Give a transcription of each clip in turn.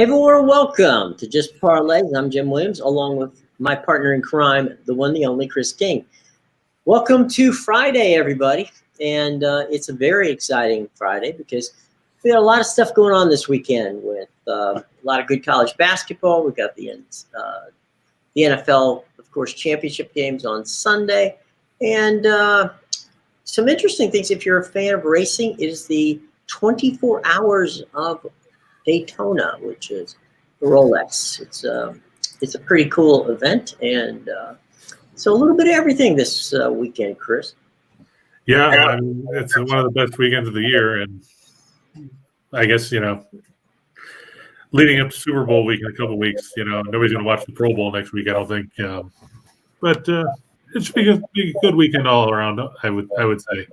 Hey everyone, welcome to Just Parlays. I'm Jim Williams, along with my partner in crime, the one, the only, Chris King. Welcome to Friday, everybody. And it's a very exciting Friday because we got a lot of stuff going on this weekend with a lot of good college basketball. We've got the NFL, of course, championship games on Sunday. And some interesting things, if you're a fan of racing, is the 24 hours of Daytona, which is the Rolex. It's a pretty cool event, and so a little bit of everything this weekend, Chris. Yeah, I mean, it's one of the best weekends of the year, and I guess leading up to Super Bowl week in a couple of weeks, nobody's going to watch the Pro Bowl next week, I don't think. But it should be a good weekend all around. I would say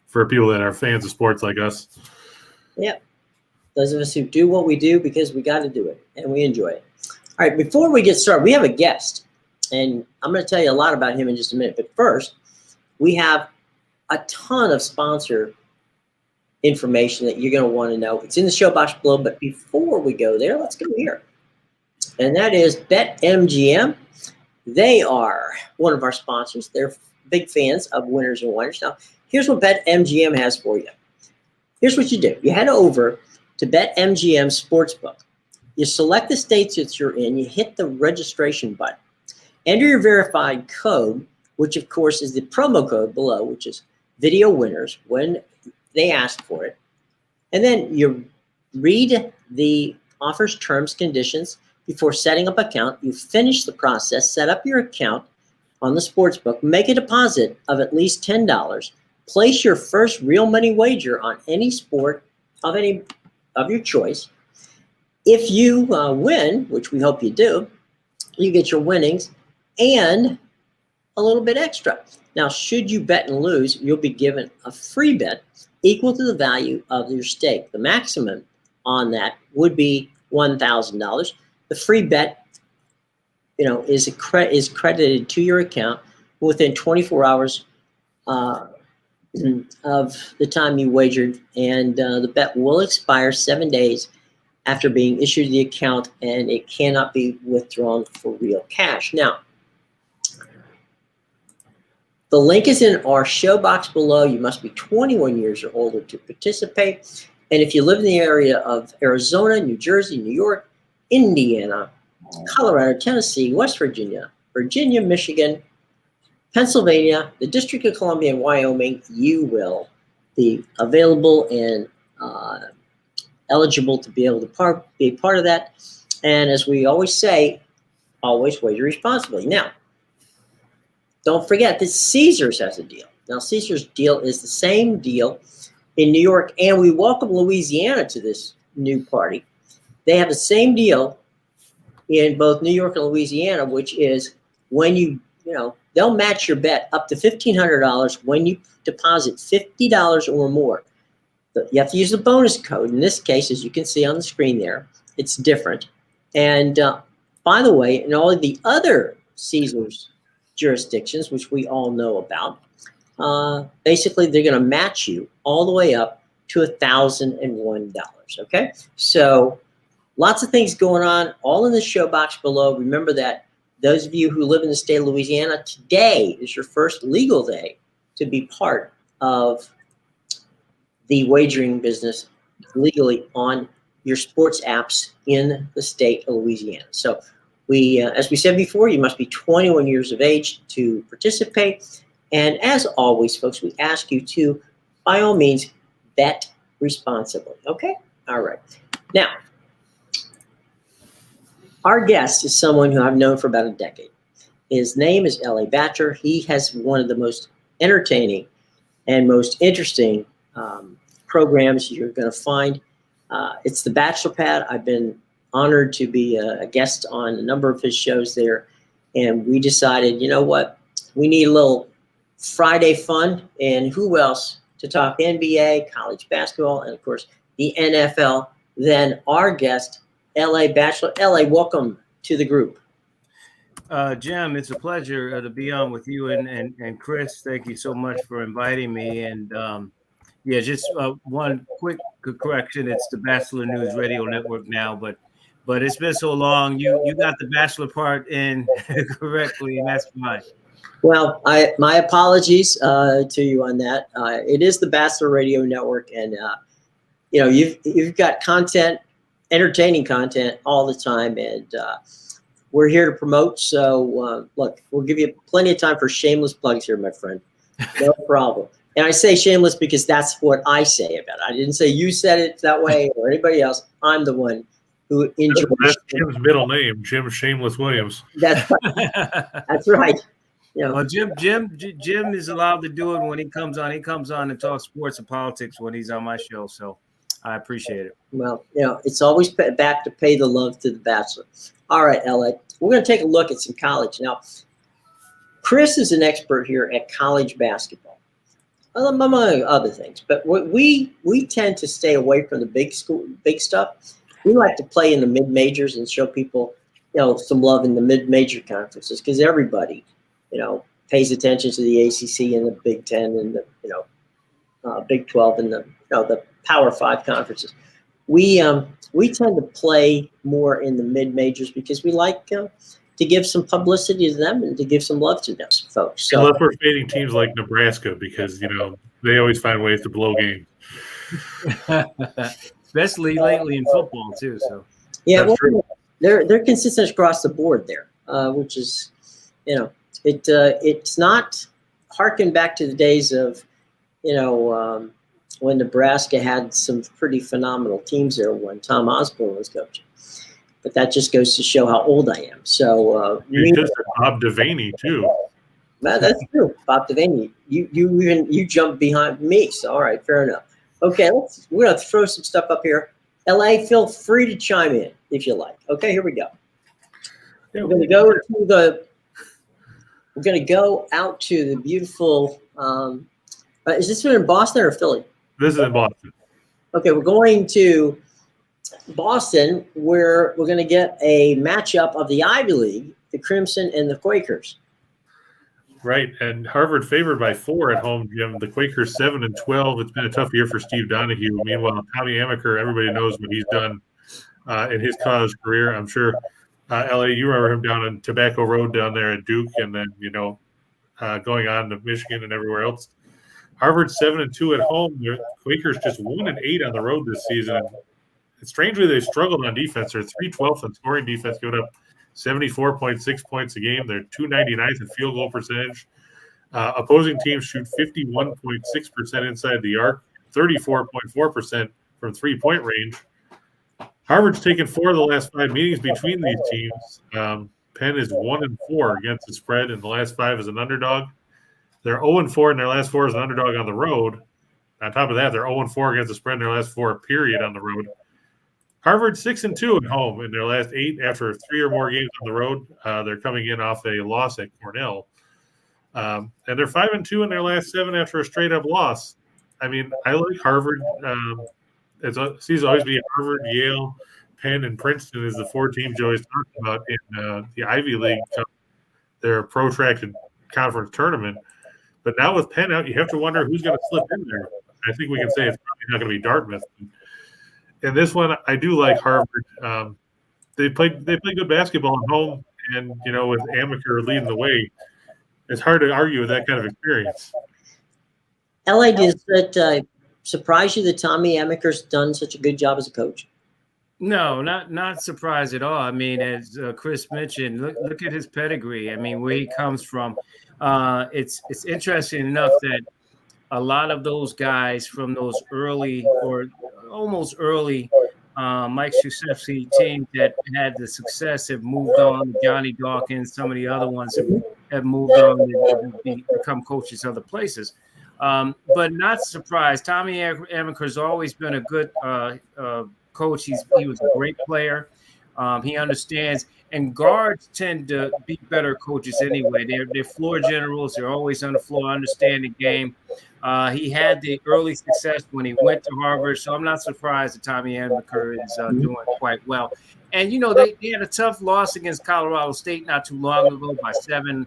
for people that are fans of sports like us. Yep. Those of us who do what we do because we got to do it and we enjoy it. All right, before we get started, we have a guest, and I'm going to tell you a lot about him in just a minute. But first, we have a ton of sponsor information that you're going to want to know. It's in the show box below, but before we go there, let's go here. And that is BetMGM. They are one of our sponsors. They're big fans of Winners and Whiners. Now, here's what BetMGM has for you. Here's what you do. You head over to BetMGM Sportsbook. You select the states that you're in, you hit the registration button, enter your verified code, which of course is the promo code below, which is VIDEOWINNERS when they ask for it. And then you read the offer's terms, conditions before setting up an account. You finish the process, set up your account on the sportsbook, make a deposit of at least $10, place your first real money wager on any sport of your choice. If you win, which we hope you do, you get your winnings and a little bit extra. Now, should you bet and lose, you'll be given a free bet equal to the value of your stake. The maximum on that would be $1,000. The free bet, is credited to your account within 24 hours of the time you wagered, and the bet will expire 7 days after being issued the account, and it cannot be withdrawn for real cash. Now, the link is in our show box below. You must be 21 years or older to participate. And if you live in the area of Arizona, New Jersey, New York, Indiana, Colorado, Tennessee, West Virginia, Michigan, Pennsylvania, the District of Columbia, and Wyoming, you will be available and eligible to be able to be part of that. And as we always say, always wager responsibly. Now, don't forget that Caesars has a deal. Now, Caesars' deal is the same deal in New York, and we welcome Louisiana to this new party. They have the same deal in both New York and Louisiana, which is when they'll match your bet up to $1,500 when you deposit $50 or more. You have to use the bonus code. In this case, as you can see on the screen there, it's different. And by the way, in all of the other Caesars jurisdictions, which we all know about, basically they're going to match you all the way up to $1,001. Okay? So lots of things going on, all in the show box below. Remember that those of you who live in the state of Louisiana, today is your first legal day to be part of the wagering business legally on your sports apps in the state of Louisiana. So as we said before, you must be 21 years of age to participate. And as always, folks, we ask you to, by all means, bet responsibly. Okay? All right. Now, our guest is someone who I've known for about a decade. His name is L.A. Batcher. He has one of the most entertaining and most interesting programs you're going to find. It's the Bachelor Pad. I've been honored to be a guest on a number of his shows there. And we decided, you know what? We need a little Friday fun. And who else to talk NBA, college basketball, and, of course, the NFL than our guest, L.A. Batcher. L.A., welcome to the group. Jim, it's a pleasure to be on with you and Chris. Thank you so much for inviting me. And just one quick correction. It's the Bachelor News Radio Network now, but but it's been so long. You got the bachelor part in correctly, and that's fine. Well, my apologies to you on that. It is the Bachelor Radio Network, and you've got content, entertaining content all the time, and we're here to promote. So look, we'll give you plenty of time for shameless plugs here, my friend. No problem. And I say shameless because that's what I say about it. I didn't say you said it that way or anybody else. I'm the one who enjoys. That's Jim's middle name, Jim Shameless Williams. That's right. That's right. Well, Jim is allowed to do it when he comes on. He comes on and talks sports and politics when he's on my show. So I appreciate it. Well, it's always back to pay the love to the Bachelor. All right, LA. We're going to take a look at some college now. Chris is an expert here at college basketball, among other things. But we tend to stay away from the big stuff. We like to play in the mid majors and show people, some love in the mid major conferences because everybody, pays attention to the ACC and the Big Ten and the Big 12 and the Power 5 conferences. We tend to play more in the mid majors because we like to give some publicity to them and to give some love to those folks. So, unless we're fading teams like Nebraska because they always find ways to blow games. Especially lately in football too. So yeah, they're consistent across the board there, which is it's not harking back to the days of when Nebraska had some pretty phenomenal teams there when Tom Osborne was coaching. But that just goes to show how old I am. So Bob Devaney too. Well, that's true, Bob Devaney. You jumped behind me. So all right, fair enough. Okay, we're gonna throw some stuff up here. LA, feel free to chime in if you like. Okay, here we go. We're gonna go out to the beautiful. Is this one in Boston or Philly? This is in Boston. Okay, we're going to Boston, where we're going to get a matchup of the Ivy League, the Crimson and the Quakers. Right, and Harvard favored by 4 at home, Jim. The Quakers 7-12. It's been a tough year for Steve Donahue. Meanwhile, Tommy Amaker, everybody knows what he's done in his college career. I'm sure, LA, you remember him down on Tobacco Road down there at Duke, and then going on to Michigan and everywhere else. Harvard 7-2 at home. The Quakers just 1-8 on the road this season. And strangely, they struggled on defense. They're 312th in scoring defense, giving up 74.6 points a game. They're 299th in field goal percentage. Opposing teams shoot 51.6% inside the arc, 34.4% from three-point range. Harvard's taken 4 of the last 5 meetings between these teams. Penn is 1-4 against the spread, and the last 5 as an underdog. They're 0-4 in their last 4 as an underdog on the road. On top of that, they're 0-4 against the spread in their last 4 period on the road. Harvard 6-2 at home in their last 8 after 3 or more games on the road. They're coming in off a loss at Cornell. And they're 5-2 in their last 7 after a straight-up loss. I mean, I like Harvard. It seems to always be Harvard, Yale, Penn, and Princeton is the 4 teams you always talk about in the Ivy League, their protracted conference tournament. But now with Penn out, you have to wonder who's going to slip in there. I think we can say it's probably not going to be Dartmouth. And this one, I do like Harvard. They play good basketball at home, and with Amaker leading the way, it's hard to argue with that kind of experience. LA, does that surprise you that Tommy Amaker's done such a good job as a coach? No, not surprised at all. I mean, as Chris mentioned, look at his pedigree. I mean, where he comes from. It's interesting enough that a lot of those guys from those early or almost early Mike Krzyzewski teams that had the success have moved on. Johnny Dawkins, some of the other ones have moved on and become coaches other places. But not surprised. Tommy Amaker has always been a good coach. He was a great player. He understands. And guards tend to be better coaches anyway. They're floor generals. They're always on the floor, understand the game. He had the early success when he went to Harvard, so I'm not surprised that Tommy Amaker is doing quite well. And, they had a tough loss against Colorado State not too long ago by 7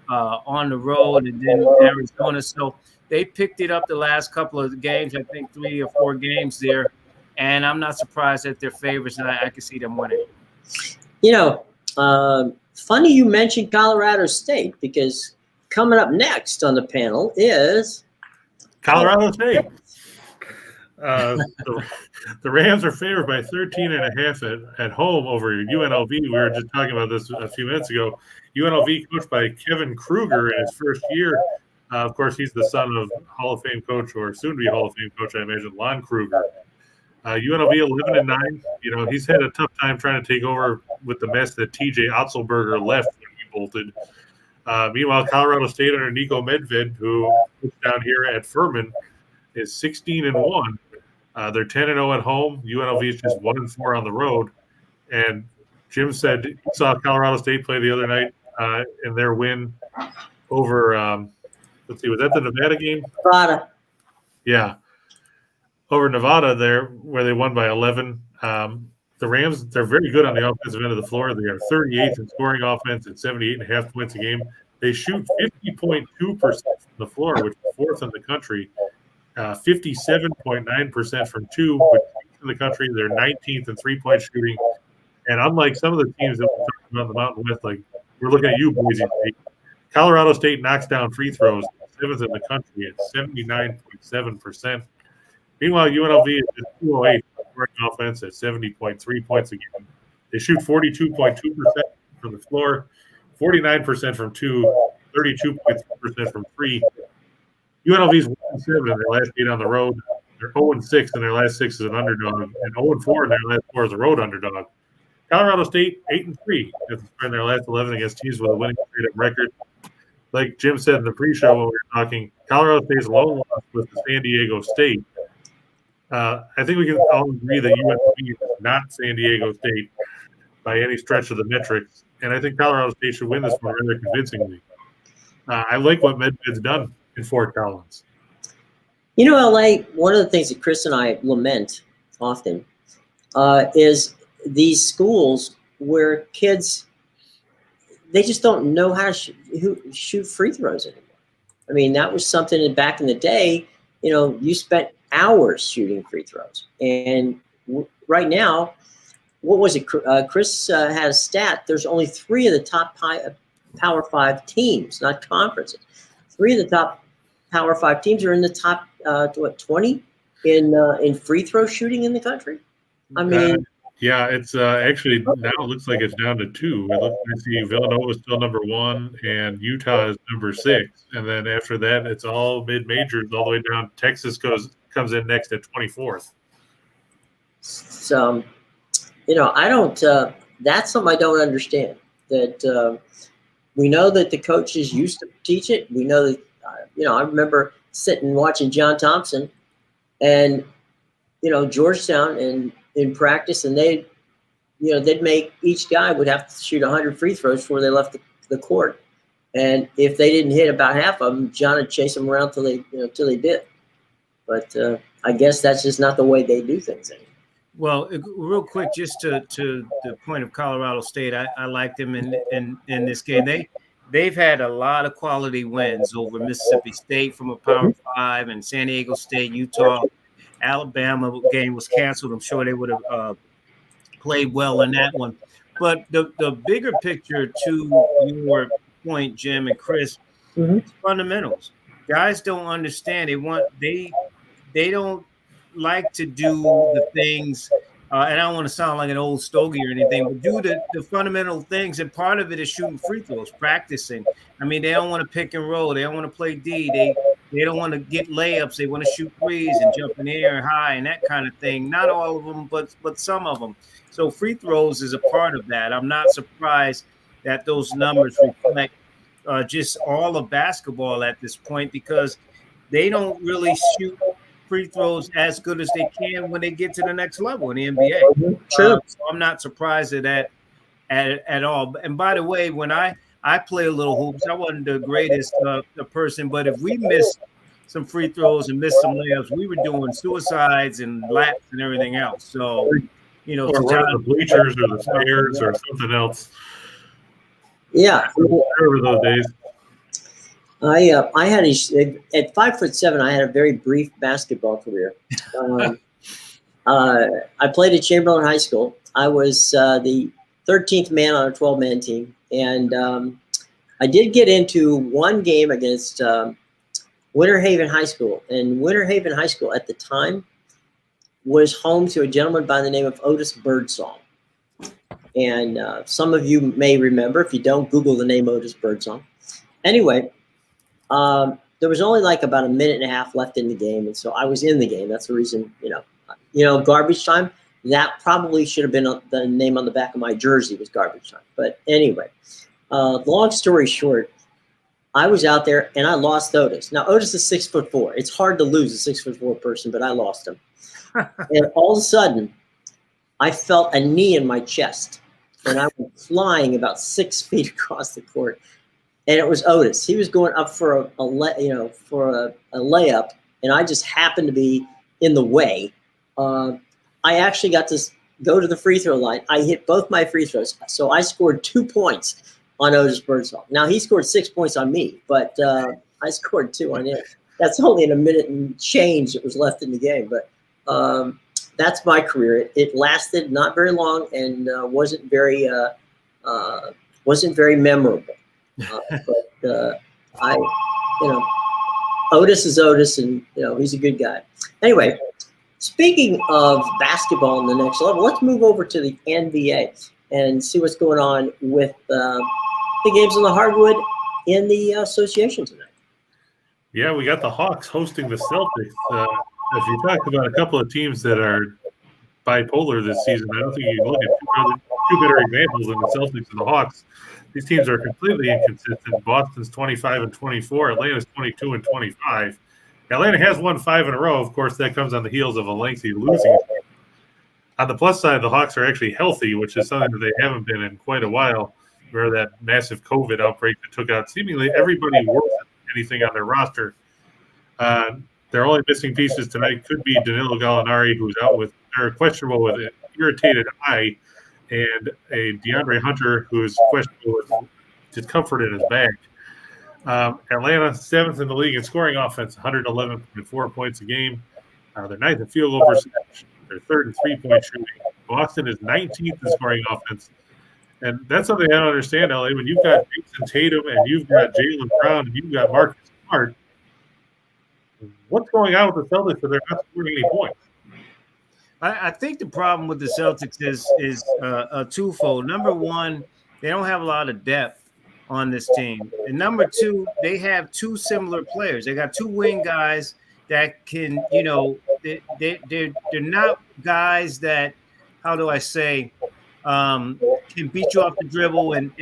on the road and then Arizona. So they picked it up the last couple of games, I think 3 or 4 games there. And I'm not surprised that they're favorites, and I can see them winning. Funny you mentioned Colorado State, because coming up next on the panel is Colorado State. The Rams are favored by 13.5 at home over UNLV. We were just talking about this a few minutes ago. UNLV coached by Kevin Kruger in his first year. Of course, he's the son of Hall of Fame coach, or soon-to-be Hall of Fame coach, I imagine, Lon Kruger. UNLV 11-9. He's had a tough time trying to take over with the mess that TJ Otzelberger left when he bolted. Meanwhile, Colorado State under Nico Medved, who is down here at Furman, is 16-1. They're 10-0 at home. UNLV is just 1-4 on the road. And Jim said he saw Colorado State play the other night in their win over. Was that the Nevada game? Nevada. Yeah, over Nevada there, where they won by 11. The Rams, they're very good on the offensive end of the floor. They are 38th in scoring offense at 78.5 points a game. They shoot 50.2% from the floor, which is fourth in the country. 57.9% from two, which is in the country. They're 19th in three-point shooting. And unlike some of the teams that we're talking about in the Mountain West, like we're looking at you, Boise State, Colorado State knocks down free throws, seventh in the country at 79.7%. Meanwhile, UNLV is just 208 scoring offense at 70.3 points a game. They shoot 42.2% from the floor, 49% from two, 32.3% from three. UNLV's 1-7 in their last 8 on the road. They're 0-6 in their last 6 as an underdog, and 0-4 in their last 4 as a road underdog. Colorado State 8-3 in their last 11 against teams with a winning record. Like Jim said in the pre-show when we were talking, Colorado State's lone loss was to San Diego State. I think we can all agree that UNLV is not San Diego State by any stretch of the metrics, and I think Colorado State should win this one rather convincingly. I like what Medved's done in Fort Collins. LA, one of the things that Chris and I lament often is these schools where kids, they just don't know how to shoot free throws anymore. I mean, that was something that back in the day, you spent hours shooting free throws. And right now, what was it? Chris had a stat. There's only 3 of the top Power 5 teams, not conferences. 3 of the top Power 5 teams are in the top 20 in free throw shooting in the country. I mean, yeah, it's actually now it looks like it's down to 2. I see Villanova is still number 1, and Utah is number 6, and then after that, it's all mid majors all the way down. Texas comes in next at 24th. So, I don't. That's something I don't understand. That we know that the coaches used to teach it. We know that. I remember sitting watching John Thompson and, Georgetown and in practice, and they'd make each guy would have to shoot 100 free throws before they left the court. And if they didn't hit about half of them, John would chase them around till they did. But I guess that's just not the way they do things anymore. Well, real quick, just to the point of Colorado State, I like them in this game. They've had a lot of quality wins over Mississippi State from a Power 5 and San Diego State, Utah, Alabama game was canceled. I'm sure they would have played well in that one. But the bigger picture to your point, Jim and Chris, fundamentals. Guys don't understand. They don't like to do the things. And I don't want to sound like an old stogie or anything, but do the fundamental things. And part of it is shooting free throws, practicing. I mean, they don't want to pick and roll. They don't want to play D. They don't want to get layups. They want to shoot threes and jump in the air high and that kind of thing. Not all of them, but some of them. So free throws is a part of that. I'm not surprised that those numbers reflect just all of basketball at this point, because they don't really shoot free throws as good as they can when they get to the next level in the NBA. Sure. So I'm not surprised at that at all. And by the way, when I play a little hoops, I wasn't the greatest person, but if we missed some free throws and missed some layups, we were doing suicides and laps and everything else. So, or running the bleachers or the stairs or something else. Yeah. Remember those days. I had at 5'7", I had a very brief basketball career. I played at Chamberlain High School. I was the 13th man on a 12-man team. And I did get into one game against Winter Haven High School. And Winter Haven High School at the time was home to a gentleman by the name of Otis Birdsong. And some of you may remember. If you don't, Google the name Otis Birdsong. Anyway, there was only like about a minute and a half left in the game. And so I was in the game. That's the reason, garbage time. That probably should have been the name on the back of my jersey was garbage time. But anyway, long story short, I was out there and I lost Otis. Now, Otis is 6'4". It's hard to lose a 6'4" person, but I lost him. And all of a sudden, I felt a knee in my chest. And I went flying about 6 feet across the court. And it was Otis. He was going up for a layup, and I just happened to be in the way. I actually got to go to the free throw line. I hit both my free throws, so I scored 2 points on Otis Birdsong. Now, he scored 6 points on me, but I scored 2 on him. That's only in a minute and change that was left in the game. But that's my career. It lasted not very long and wasn't very memorable. But Otis is Otis, and he's a good guy. Anyway, speaking of basketball in the next level, let's move over to the NBA and see what's going on with the games on the hardwood in the association tonight. Yeah, we got the Hawks hosting the Celtics. If you talk about a couple of teams that are bipolar this season, I don't think you can look at two better examples than the Celtics and the Hawks. These teams are completely inconsistent. Boston's 25-24. Atlanta's 22-25. Atlanta has won 5 in a row. Of course, that comes on the heels of a lengthy losing. On the plus side, the Hawks are actually healthy, which is something that they haven't been in quite a while, where that massive COVID outbreak that took out seemingly everybody worth anything on their roster. Their only missing pieces tonight could be Danilo Gallinari, who's out with or questionable with an irritated eye, and a DeAndre Hunter, who is questionable with discomfort in his back. Atlanta, 7th in the league in scoring offense, 111.4 points a game. They're 9th in field goal percentage. They're 3rd in three-point shooting. Boston is 19th in scoring offense. And that's something I don't understand, LA. When you've got Jason Tatum and you've got Jaylen Brown and you've got Marcus Smart, what's going on with the Celtics that they're not scoring any points? I think the problem with the Celtics is twofold. Number one, they don't have a lot of depth on this team. And number two, they have 2 similar players. They got 2 wing guys that can, they're not guys that, how do I say, can beat you off the dribble and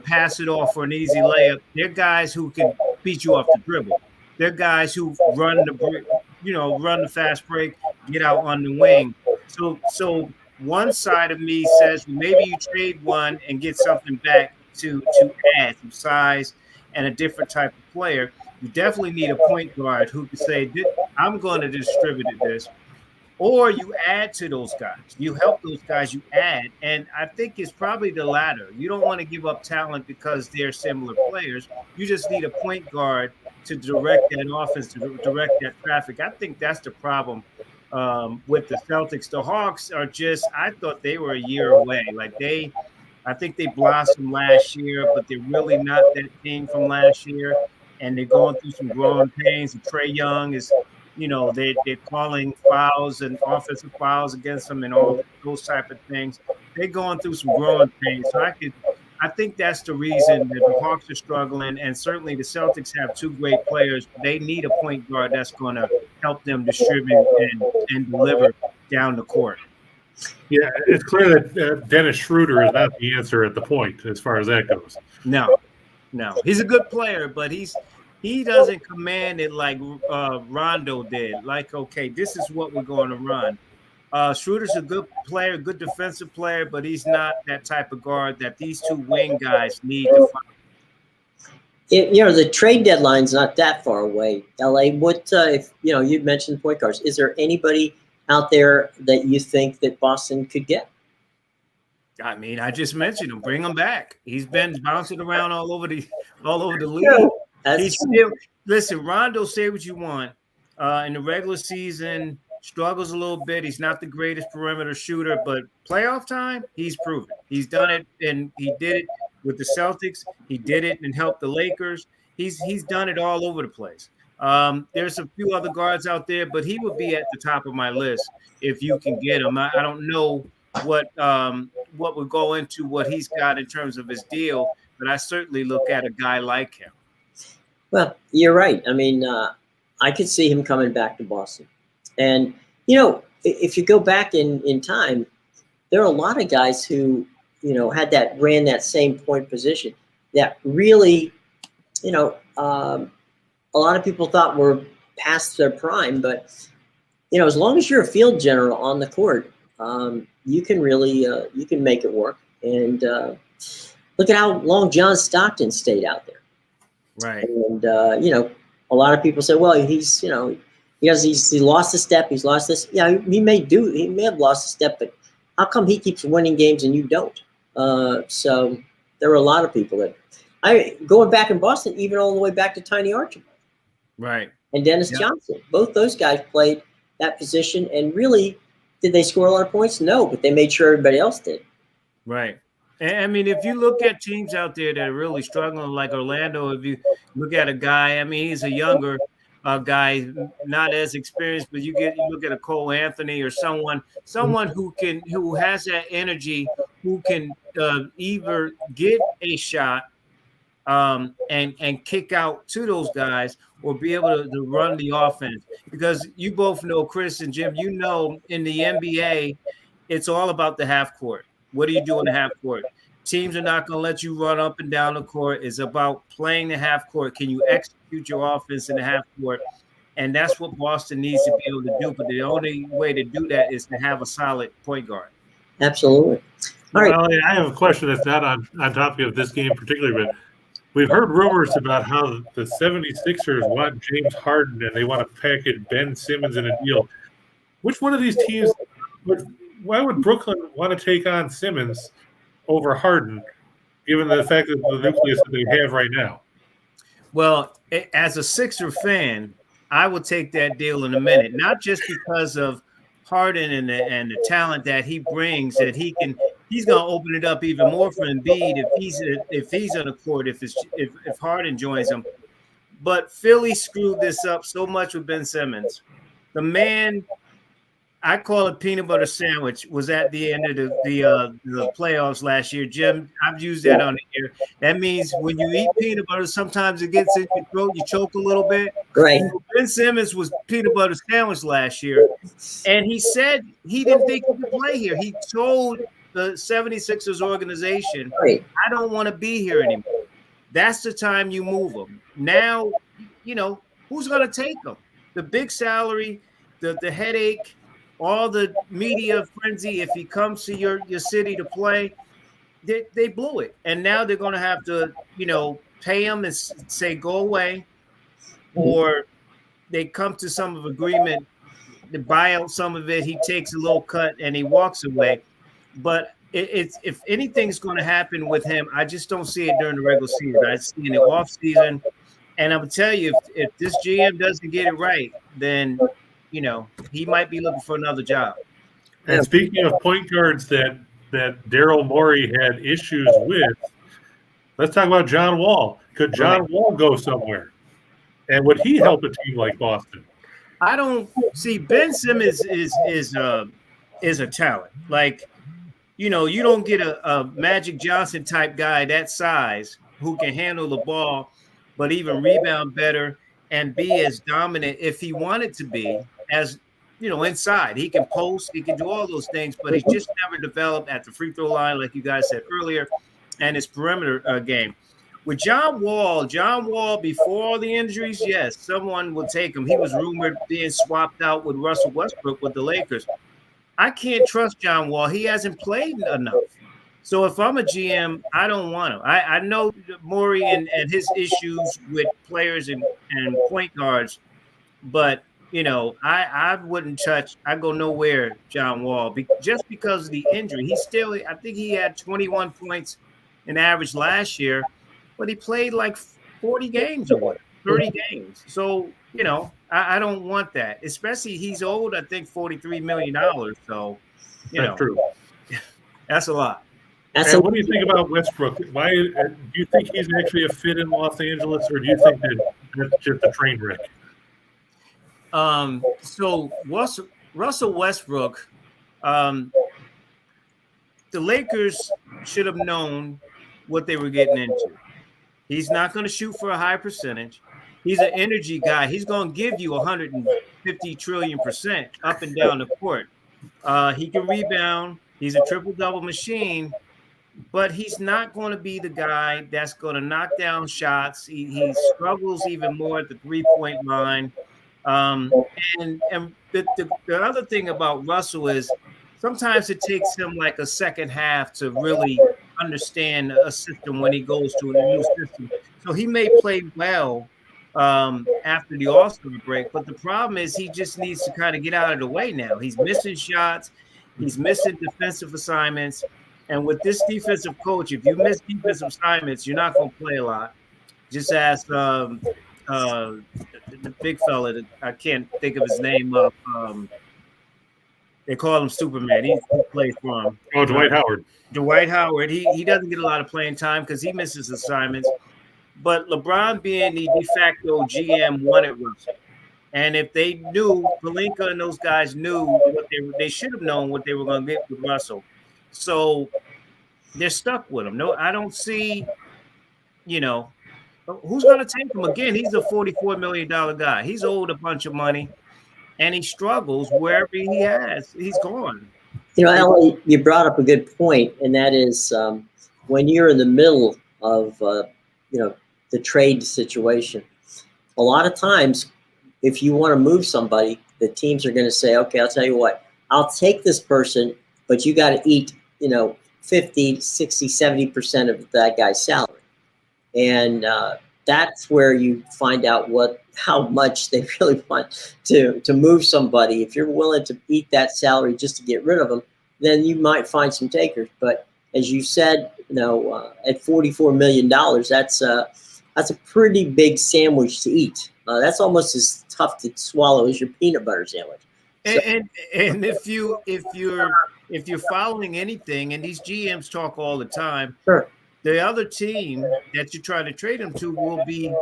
pass it off for an easy layup. They're guys who can beat you off the dribble. They're guys who run the fast break, get out on the wing. So one side of me says maybe you trade one and get something back to add some size and a different type of player. You definitely need a point guard who can say, I'm going to distribute this. Or you add to those guys. You help those guys, you add. And I think it's probably the latter. You don't want to give up talent because they're similar players. You just need a point guard to direct that offense, to direct that traffic. I think that's the problem with the Celtics. The Hawks are I thought they were a year away. I think they blossomed last year, but they're really not that team from last year. And they're going through some growing pains. And Trae Young is, they're calling fouls and offensive fouls against them and all those type of things. They're going through some growing pains. So I think that's the reason that the Hawks are struggling, and certainly the Celtics have 2 great players. They need a point guard that's going to help them distribute and deliver down the court. Yeah, it's clear that Dennis Schroeder is not the answer at the point as far as that goes. No. He's a good player, but he doesn't command it like Rondo did. Like, okay, this is what we're going to run. Schroeder's a good player, good defensive player, but he's not that type of guard that these 2 wing guys need to find. The trade deadline's not that far away. LA, what if you mentioned point guards? Is there anybody out there that you think that Boston could get? I mean, I just mentioned him. Bring him back. He's been bouncing around all over the league. Listen, Rondo, say what you want. In the regular season, struggles a little bit. He's not the greatest perimeter shooter, but playoff time, he's proven. He's done it, and he did it with the Celtics. He did it and helped the Lakers. He's done it all over the place. There's a few other guards out there, but he would be at the top of my list if you can get him. I don't know what would go into what he's got in terms of his deal, but I certainly look at a guy like him. Well, you're right. I mean, I could see him coming back to Boston. And, if you go back in time, there are a lot of guys who, ran that same point position that really, a lot of people thought were past their prime. But, as long as you're a field general on the court, you can really you can make it work. And look at how long John Stockton stayed out there. Right. And, a lot of people say, well, he's lost a step. He's lost this. Yeah, he may have lost a step, but how come he keeps winning games and you don't? So there were a lot of people that going back in Boston, even all the way back to Tiny Archibald. Right. And Dennis Johnson. Both those guys played that position. And really, did they score a lot of points? No, but they made sure everybody else did. Right. I mean, if you look at teams out there that are really struggling, like Orlando, if you look at a guy, I mean, he's a younger guy, not as experienced, but you look at a Cole Anthony or someone who has that energy, who can either get a shot and kick out to those guys, or be able to run the offense. Because you both know, Chris and Jim, in the NBA, it's all about the half court. What do you do in the half court? Teams are not going to let you run up and down the court. It's about playing the half court. Can you execute your offense in the half court? And that's what Boston needs to be able to do. But the only way to do that is to have a solid point guard. Absolutely. All right. Well, I have a question that's not on topic of this game particularly, but we've heard rumors about how the 76ers want James Harden and they want to package Ben Simmons in a deal. Which one of these teams why would Brooklyn want to take on Simmons over Harden, given the fact that the nucleus that they have right now? Well, as a Sixer fan, I would take that deal in a minute, not just because of Harden and the talent that he brings, that he's going to open it up even more for Embiid if he's on the court, if Harden joins him. But Philly screwed this up so much with Ben Simmons. The man, I call it peanut butter sandwich, was at the end of the playoffs last year. Jim, I've used that on the air. That means when you eat peanut butter, sometimes it gets in your throat, you choke a little bit. Right. Ben Simmons was peanut butter sandwich last year, and he said he didn't think he could play here. He told the 76ers organization, Right. I don't want to be here anymore. That's the time you move him. Now, who's going to take him? The big salary, the headache, all the media frenzy. If he comes to your city to play, they blew it. And now they're going to have to, pay him and say, go away. Or they come to some agreement to buy out some of it. He takes a little cut and he walks away. But if anything's going to happen with him, I just don't see it during the regular season. I see it in the off season. And I'm going to tell you, if this GM doesn't get it right, then he might be looking for another job. And speaking of point guards that Daryl Morey had issues with, let's talk about John Wall. Could John Wall go somewhere? And would he help a team like Boston? I don't see. Ben Simmons is a talent. Like, you don't get a Magic Johnson type guy that size who can handle the ball, but even rebound better and be as dominant if he wanted to be, as inside. He can post, he can do all those things, but he just never developed at the free throw line, like you guys said earlier, and his perimeter game. With John Wall, before all the injuries, yes, someone would take him. He was rumored being swapped out with Russell Westbrook with the Lakers. I can't trust John Wall. He hasn't played enough. So if I'm a GM, I don't want him. I know Morey and his issues with players and point guards, but I wouldn't touch. I go nowhere, John Wall, just because of the injury. I think he had 21 points in average last year, but he played like 40 games or what, 30 games. So I don't want that, especially he's old. I think $43 million. So, That's true. that's a lot. That's And what do you think about Westbrook? Why do you think he's actually a fit in Los Angeles, or do you think that that's just a train wreck? So Russell Westbrook, the Lakers should have known what they were getting into. He's not going to shoot for a high percentage. He's an energy guy. He's going to give you 150 trillion% up and down the court. He can rebound. He's a triple-double machine. But he's not going to be the guy that's going to knock down shots. He struggles even more at the three-point line. And the other thing about Russell is sometimes it takes him like a second half to really understand a system when he goes to a new system. So he may play well after the All-Star break, but the problem is he just needs to kind of get out of the way now. He's missing shots. He's missing defensive assignments. And with this defensive coach, if you miss defensive assignments, you're not going to play a lot. Just ask the big fella. I can't think of his name. They call him Superman. He plays for him. Oh, Dwight Howard. Dwight Howard. He doesn't get a lot of playing time because he misses assignments. But LeBron being the de facto GM wanted Russell. And if they knew, Pelinka and those guys knew what they should have known what they were going to get with Russell. So they're stuck with him. No, I don't see, who's going to take him again. He's a $44 million guy. He's owed a bunch of money, and he struggles wherever he's gone. Alan, you brought up a good point, and that is when you're in the middle of, the trade situation, a lot of times, if you want to move somebody, the teams are going to say, okay, I'll tell you what, I'll take this person, but you got to eat, 50, 60, 70% of that guy's salary. And that's where you find out how much they really want to move somebody. If you're willing to eat that salary just to get rid of them, then you might find some takers. But as you said, at $44 million, that's a pretty big sandwich to eat. That's almost as tough to swallow as your peanut butter sandwich. So, and if you're following anything, and these GMs talk all the time, sure. The other team that you're trying to trade them to will be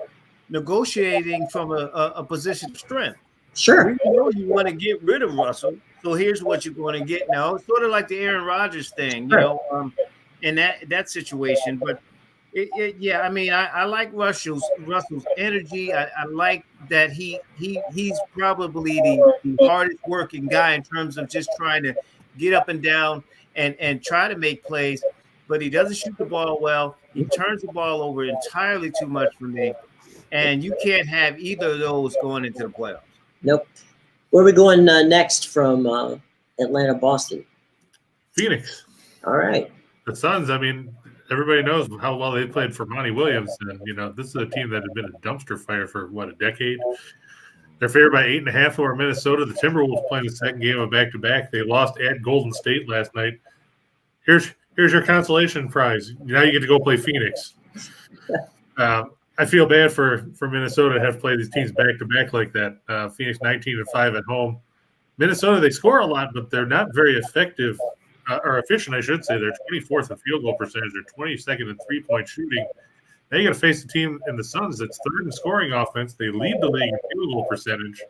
negotiating from a position of strength. Sure. You know you want to get rid of Russell, so here's what you're going to get now. It's sort of like the Aaron Rodgers thing, in that situation. But I like Russell's energy. I like that he's probably the hardest working guy in terms of just trying to get up and down and try to make plays. But he doesn't shoot the ball well. He turns the ball over entirely too much for me. And you can't have either of those going into the playoffs. Nope. Where are we going next from Atlanta, Boston? Phoenix. All right. The Suns, everybody knows how well they played for Monty Williams. And, this is a team that had been a dumpster fire for, a decade. They're favored by 8.5 over Minnesota. The Timberwolves playing the second game of back-to-back. They lost at Golden State last night. Here's your consolation prize. Now you get to go play Phoenix. I feel bad for Minnesota to have played these teams back-to-back like that. Phoenix 19-5 at home. Minnesota, they score a lot, but they're not very effective or efficient, I should say. They're 24th in field goal percentage. They're 22nd in three-point shooting. Now you got to face a team in the Suns that's third in scoring offense. They lead the league in field goal percentage.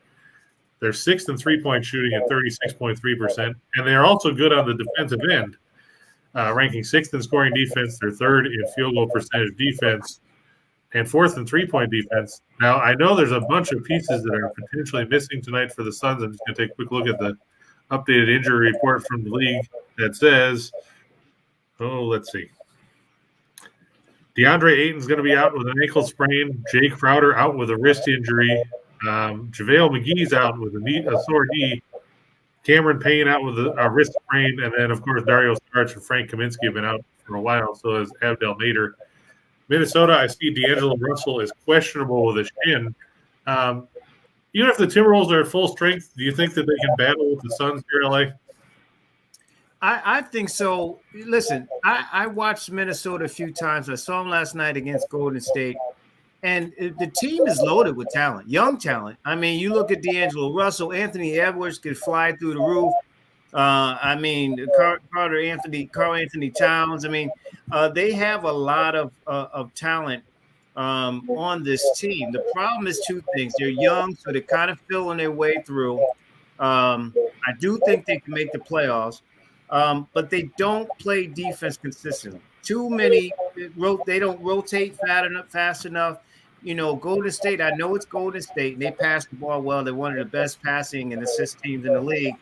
They're sixth in three-point shooting at 36.3%. And they're also good on the defensive end, ranking sixth in scoring defense. They're third in field goal percentage defense and fourth in three-point defense. Now, I know there's a bunch of pieces that are potentially missing tonight for the Suns. I'm just going to take a quick look at the updated injury report from the league that says, let's see. DeAndre Ayton's going to be out with an ankle sprain. Jay Crowder out with a wrist injury. JaVale McGee's out with a sore knee. Cameron Payne out with a wrist sprain. And then, of course, Dario Saric and Frank Kaminsky have been out for a while. So has Abdel Nader. Minnesota, I see D'Angelo Russell is questionable with a shin. Even if the Timberwolves are at full strength, do you think that they can battle with the Suns here in LA? I think so. Listen, I watched Minnesota a few times. I saw them last night against Golden State. And the team is loaded with talent, young talent. I mean, you look at D'Angelo Russell, Anthony Edwards could fly through the roof. I mean, Carl Anthony Towns. I mean, they have a lot of talent on this team. The problem is two things. They're young, so they're kind of feeling their way through. I do think they can make the playoffs, but they don't play defense consistently. Too many, they don't rotate fast enough. Golden State, I know it's Golden State, and they pass the ball well. They're one of the best passing and assist teams in the league.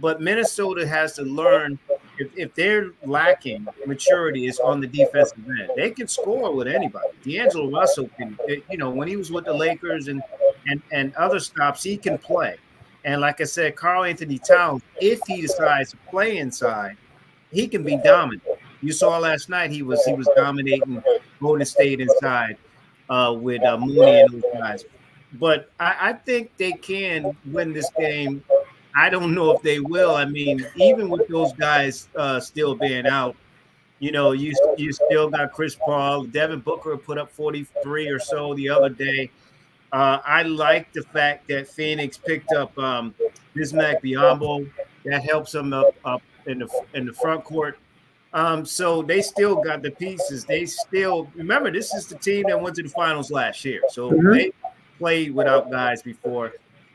But Minnesota has to learn if they're lacking maturity is on the defensive end. They can score with anybody. D'Angelo Russell can, when he was with the Lakers and other stops, he can play. And like I said, Karl Anthony Towns, if he decides to play inside, he can be dominant. You saw last night he was dominating Golden State inside with Mooney and those guys. But I think they can win this game. I don't know if they will. I mean, even with those guys still being out, you still got Chris Paul. Devin Booker put up 43 or so the other day. I like the fact that Phoenix picked up Bismack Biyombo. That helps them up in the front court. So they still got the pieces. They still remember this is the team that went to the finals last year. So they played without guys before.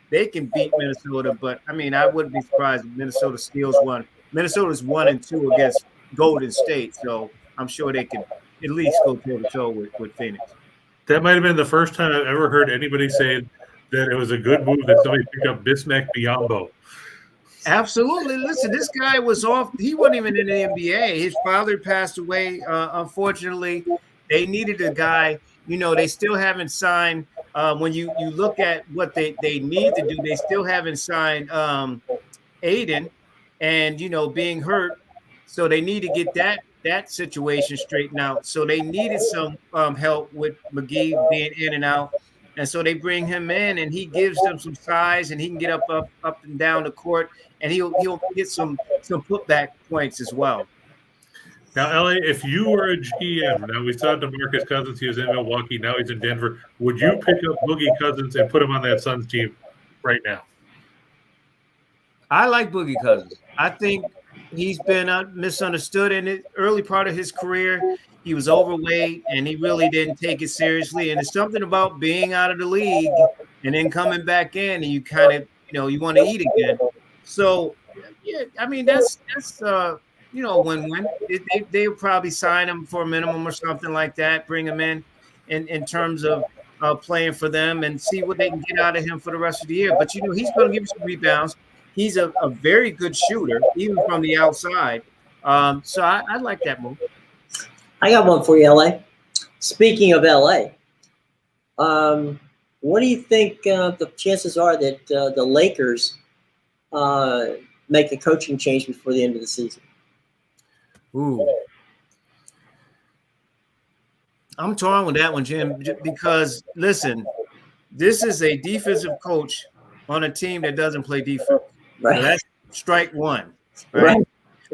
They can beat Minnesota, but I mean, I wouldn't be surprised if Minnesota steals one. Minnesota's 1-2 against Golden State, so I'm sure they can at least go toe-to-toe with Phoenix. That might have been the first time I've ever heard anybody say that it was a good move that somebody picked up Bismack Biyombo. Absolutely. Listen, this guy was off. He wasn't even in the NBA. His father passed away, unfortunately. They needed a guy. They still haven't signed. When you look at what they need to do, they still haven't signed Aiden and, being hurt. So they need to get that situation straightened out. So they needed some help with McGee being in and out. And so they bring him in and he gives them some size and he can get up and down the court and he'll get some putback points as well. Now, LA, if you were a GM, now we saw DeMarcus Cousins, he was in Milwaukee, now he's in Denver. Would you pick up Boogie Cousins and put him on that Suns team right now? I like Boogie Cousins. I think he's been misunderstood in the early part of his career. He was overweight and he really didn't take it seriously. And it's something about being out of the league and then coming back in and you kind of, you want to eat again. So, yeah, I mean, that's win-win. They'll probably sign him for a minimum or something like that, bring him in terms of playing for them and see what they can get out of him for the rest of the year. But, he's going to give you some rebounds. He's a very good shooter, even from the outside. So I like that move. I got one for you, LA. Speaking of LA, what do you think the chances are that the Lakers make a coaching change before the end of the season? Ooh. I'm torn with that one, Jim, because, listen, this is a defensive coach on a team that doesn't play defense. Right. So that's strike one. Right.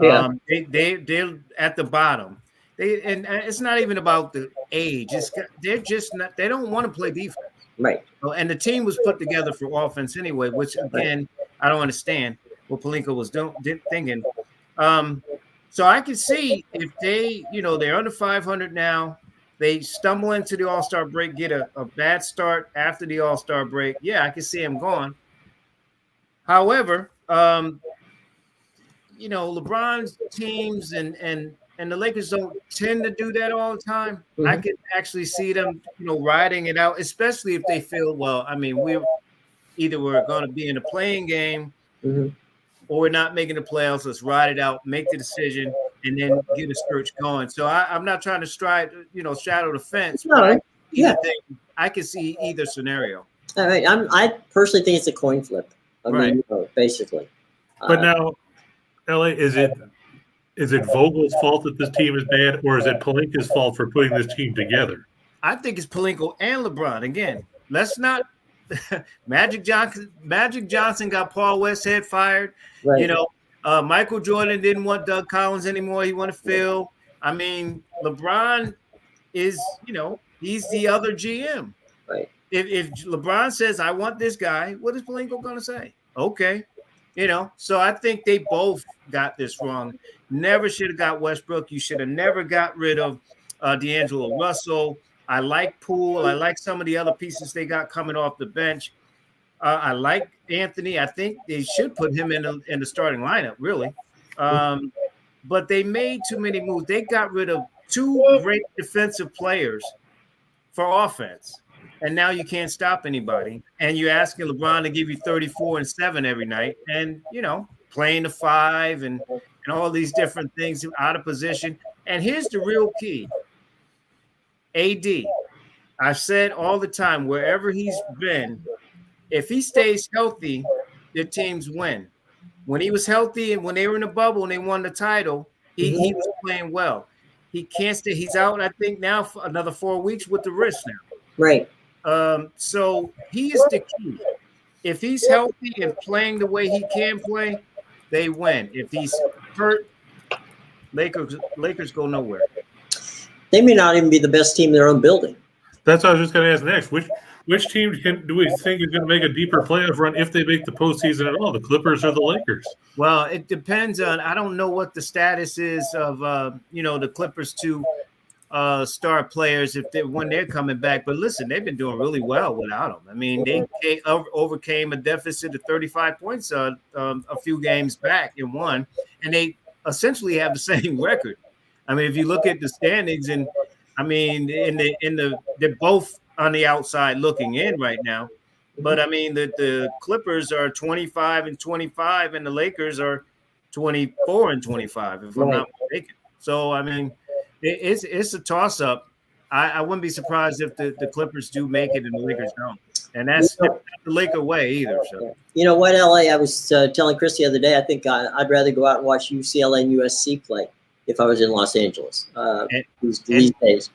Yeah. They're at the bottom. And it's not even about the age. They're just not. They don't want to play defense. Right. And the team was put together for offense anyway, which again I don't understand what Pelinka was thinking. So I can see if they, they're under 500 now. They stumble into the All-Star break, get a bad start after the All-Star break. Yeah, I can see him going. However, LeBron's teams and the Lakers don't tend to do that all the time. Mm-hmm. I could actually see them, riding it out, especially if they feel, well, I mean, we're going to be in a playing game or we're not making the playoffs. Let's ride it out, make the decision, and then get a search going. So I'm not trying to shadow the fence. No, yeah. I can see either scenario. All right. I personally think it's a coin flip. I mean, basically. But now, LA, is it Vogel's fault that this team is bad, or is it Pelinka's fault for putting this team together? I think it's Pelinka and LeBron. Again, let's not Magic Johnson got Paul Westhead fired. Right. Michael Jordan didn't want Doug Collins anymore. He wanted Phil. I mean, LeBron is, he's the other GM. Right. If LeBron says, I want this guy, what is Pelinka going to say? Okay. So I think they both got this wrong. Never should have got Westbrook. You should have never got rid of D'Angelo Russell. I like Poole. I like some of the other pieces they got coming off the bench. I like Anthony. I think they should put him in the starting lineup, really. But they made too many moves. They got rid of two great defensive players for offense. And now you can't stop anybody. And you're asking LeBron to give you 34 and 7 every night. And, playing the 5 and all these different things out of position. And here's the real key. AD. I've said all the time, wherever he's been, if he stays healthy, the teams win. When he was healthy and when they were in the bubble and they won the title, he was playing well. He can't stay. He's out, I think, now for another 4 weeks with the wrist now. Right. So he is the key. If he's healthy and playing the way he can play, they win. If he's hurt, Lakers go nowhere. They may not even be the best team in their own building. That's what I was just going to ask next. Which team do we think is going to make a deeper playoff run if they make the postseason at all? The Clippers or the Lakers? Well, it depends on. I don't know what the status is of the Clippers to star players when they're coming back. But listen, they've been doing really well without them. I mean, they overcame a deficit of 35 points a few games back and won, and they essentially have the same record. I mean, if you look at the standings, and I mean, they're both on the outside looking in right now. But I mean, the Clippers are 25 and 25, and the Lakers are 24 and 25, if I'm not mistaken. So I mean, it's a toss up. I wouldn't be surprised if the Clippers do make it and the Lakers don't. And that's not the Laker way either. So. You know what, LA? I was telling Chris the other day, I think I'd rather go out and watch UCLA and USC play if I was in Los Angeles these days.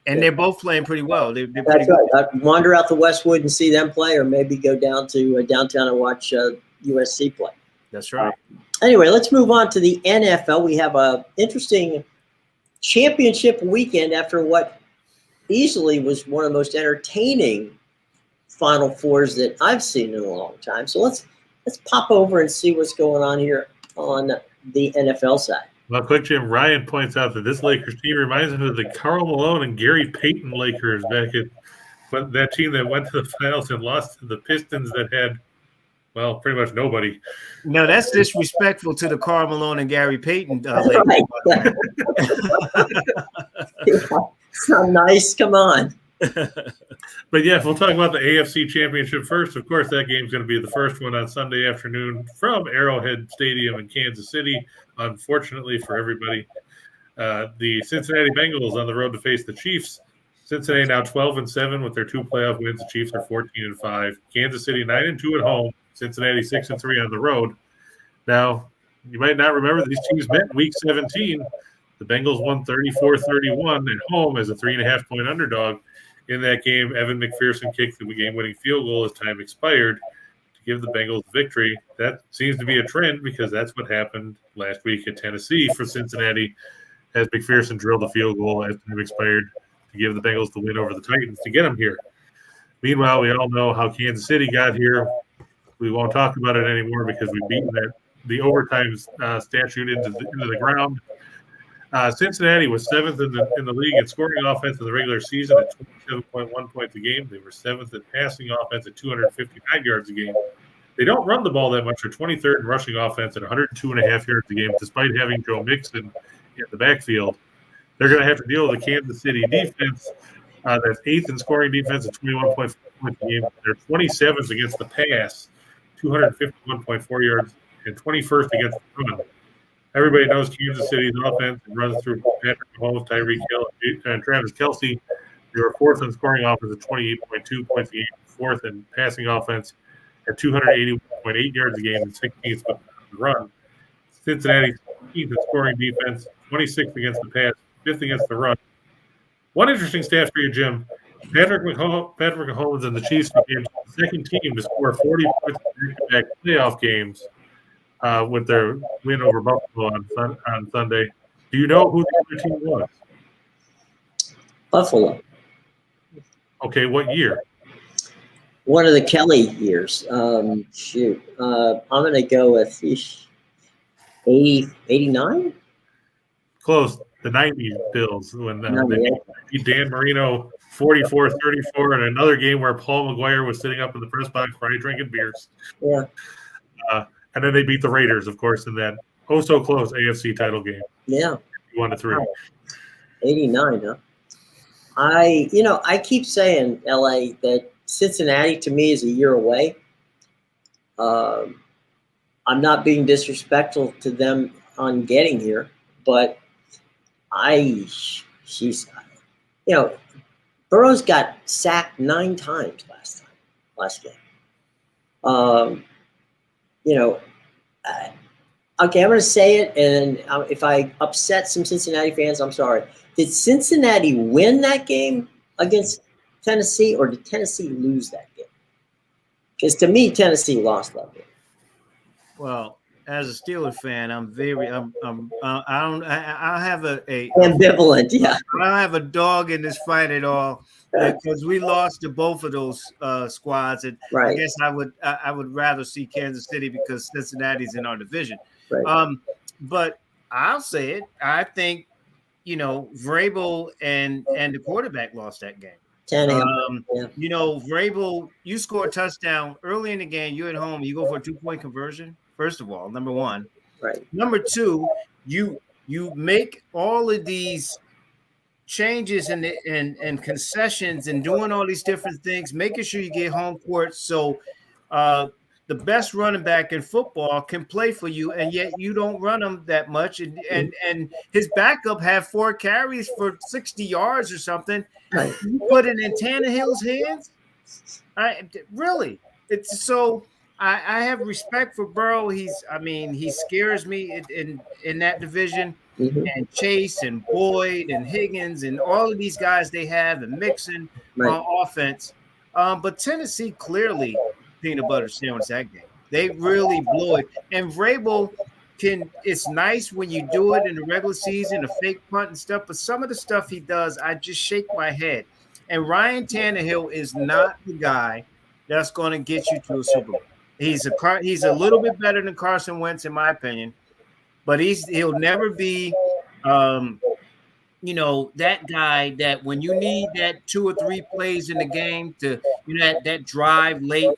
And they're both playing pretty well. They're That's pretty right. I'd wander out to Westwood and see them play, or maybe go down to downtown and watch USC play. That's right. Anyway, let's move on to the NFL. We have a interesting championship weekend after what easily was one of the most entertaining Final Fours that I've seen in a long time. So let's pop over and see what's going on here on the NFL side. Well, quick, Jim. Ryan points out that this Lakers team reminds him of the Karl Malone and Gary Payton Lakers back at that team that went to the finals and lost to the Pistons that had, well, pretty much nobody. No, that's disrespectful to the Karl Malone and Gary Payton Lakers. Right. It's not nice. Come on. But yeah, if we'll talk about the AFC Championship first, of course, that game's going to be the first one on Sunday afternoon from Arrowhead Stadium in Kansas City. Unfortunately for everybody, the Cincinnati Bengals on the road to face the Chiefs. Cincinnati now 12-7 with their 2 playoff wins. The Chiefs are 14-5. Kansas City 9-2 at home. Cincinnati 6-3 on the road. Now, you might not remember these teams met in Week 17. The Bengals won 34-31 at home as a 3.5-point underdog. In that game, Evan McPherson kicked the game-winning field goal as time expired to give the Bengals victory. That seems to be a trend because that's what happened last week at Tennessee for Cincinnati as McPherson drilled the field goal as time expired to give the Bengals the win over the Titans to get them here. Meanwhile, we all know how Kansas City got here. We won't talk about it anymore because we've beaten the overtime statute into the ground. Cincinnati was 7th in the league in scoring offense in the regular season at 27.1 points a game. They were 7th in passing offense at 259 yards a game. They don't run the ball that much. They're 23rd in rushing offense at 102.5 yards a game, despite having Joe Mixon in the backfield. They're going to have to deal with the Kansas City defense that's 8th in scoring defense at 21.4 points a game. They're 27th against the pass, 251.4 yards, and 21st against the run. Everybody knows Kansas City's offense runs through Patrick Mahomes, Tyreek Hill, and Travis Kelce. They were 4th in scoring offense at 28.2 points a game, 4th in passing offense at 281.8 yards a game, and 16th with the run. Cincinnati 15th in scoring defense, 26th against the pass, 5th against the run. One interesting stat for you, Jim. Patrick Mahomes and the Chiefs became the second team to score 40 points in back-to-back playoff games with their win over Buffalo on Sunday. Do you know who the other team was? Buffalo. Okay, what year? One of the Kelly years. I'm going to go with 89? Close. The 90s Bills when they beat Dan Marino 44-34 in another game where Paul McGuire was sitting up in the press box probably drinking beers. Yeah. And then they beat the Raiders, of course, in that so close AFC title game. Yeah. 1-3. 89, huh? I keep saying, LA, that Cincinnati to me is a year away. I'm not being disrespectful to them on getting here, but Burrow's got sacked 9 times last game. Okay, I'm going to say it, and if I upset some Cincinnati fans, I'm sorry. Did Cincinnati win that game against Tennessee, or did Tennessee lose that game? Because to me, Tennessee lost that game. Well, as a Steelers fan, I have a ambivalent. Yeah, I don't have a dog in this fight at all because we lost to both of those squads, and right. I guess I would rather see Kansas City because Cincinnati's in our division. Right. But I'll say it. I think Vrabel and the quarterback lost that game. Vrabel, you score a touchdown early in the game. You're at home. You go for a 2-point conversion. First of all, number one. Right. Number two, you make all of these changes and concessions and doing all these different things, making sure you get home court. So the best running back in football can play for you, and yet you don't run them that much. And his backup had 4 carries for 60 yards or something. Right. You put it in Tannehill's hands? It's so. I have respect for Burrow. He scares me in that division. Mm-hmm. And Chase and Boyd and Higgins and all of these guys they have and Mixon on offense. But Tennessee clearly peanut butter sandwich that game. They really blew it. And Vrabel it's nice when you do it in the regular season, a fake punt and stuff, but some of the stuff he does, I just shake my head. And Ryan Tannehill is not the guy that's going to get you to a Super Bowl. He's a little bit better than Carson Wentz, in my opinion, but he'll never be, that guy that when you need that 2 or 3 plays in the game to, that drive late,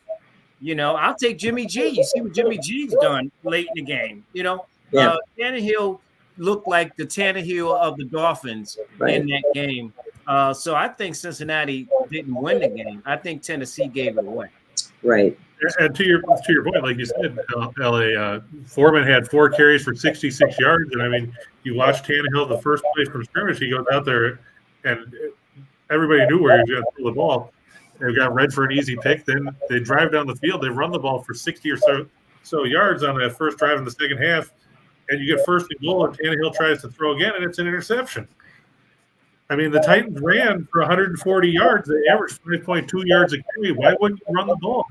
I'll take Jimmy G. You see what Jimmy G's done late in the game, Tannehill looked like the Tannehill of the Dolphins in that game. So I think Cincinnati didn't win the game. I think Tennessee gave it away. Right. And to your point, like you said, LA Foreman had 4 carries for 66 yards, and you watch Tannehill the first play from scrimmage. He goes out there, and everybody knew where he was going to throw the ball. They got read for an easy pick. Then they drive down the field. They run the ball for 60 or so yards on that first drive in the second half, and you get first and goal, and Tannehill tries to throw again, and it's an interception. The Titans ran for 140 yards. They averaged 5.2 yards a carry. Why wouldn't you run the ball?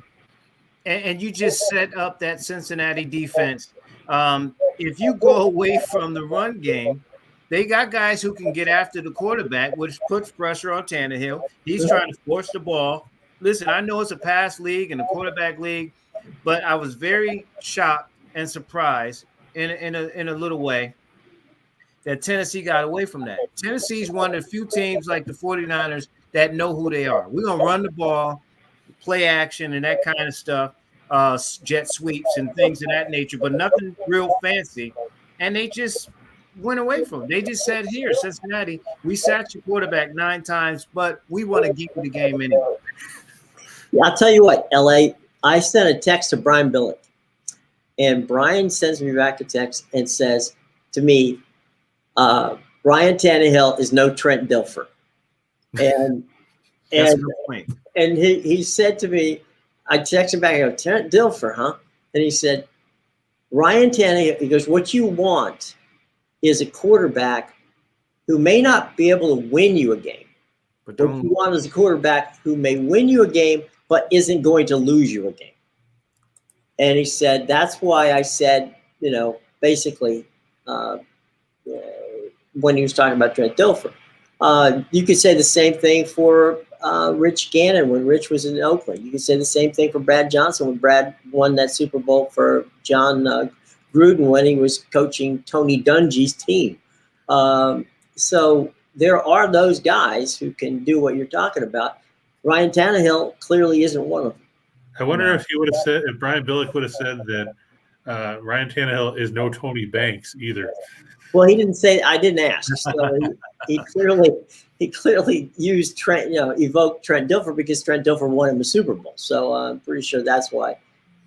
And you just set up that Cincinnati defense. If you go away from the run game, they got guys who can get after the quarterback, which puts pressure on Tannehill. He's trying to force the ball. Listen, I know it's a pass league and a quarterback league, but I was very shocked and surprised in a little way that Tennessee got away from that. Tennessee's one of the few teams like the 49ers that know who they are. We're going to run the ball, play action and that kind of stuff, jet sweeps and things of that nature, but nothing real fancy. And they just went away from it. They just said, here, Cincinnati, we sacked your quarterback 9 times, but we want to give you the game anyway. Yeah, I'll tell you what, LA, I sent a text to Brian Billick, and Brian sends me back a text and says to me, Ryan Tannehill is no Trent Dilfer. And That's a good point. And he said to me, I texted him back, I go, Trent Dilfer, huh? And he said, Ryan Tannehill, he goes, what you want is a quarterback who may not be able to win you a game. But what you want is a quarterback who may win you a game, but isn't going to lose you a game. And he said, that's why I said, basically, when he was talking about Trent Dilfer. You could say the same thing for Rich Gannon when Rich was in Oakland. You could say the same thing for Brad Johnson when Brad won that Super Bowl for John Gruden when he was coaching Tony Dungy's team. So there are those guys who can do what you're talking about. Ryan Tannehill clearly isn't one of them. I wonder if he would have said, if Brian Billick would have said that Ryan Tannehill is no Tony Banks either. Well, he didn't say. I didn't ask. So he clearly used Trent, evoked Trent Dilfer because Trent Dilfer won him a Super Bowl. So I'm pretty sure that's why.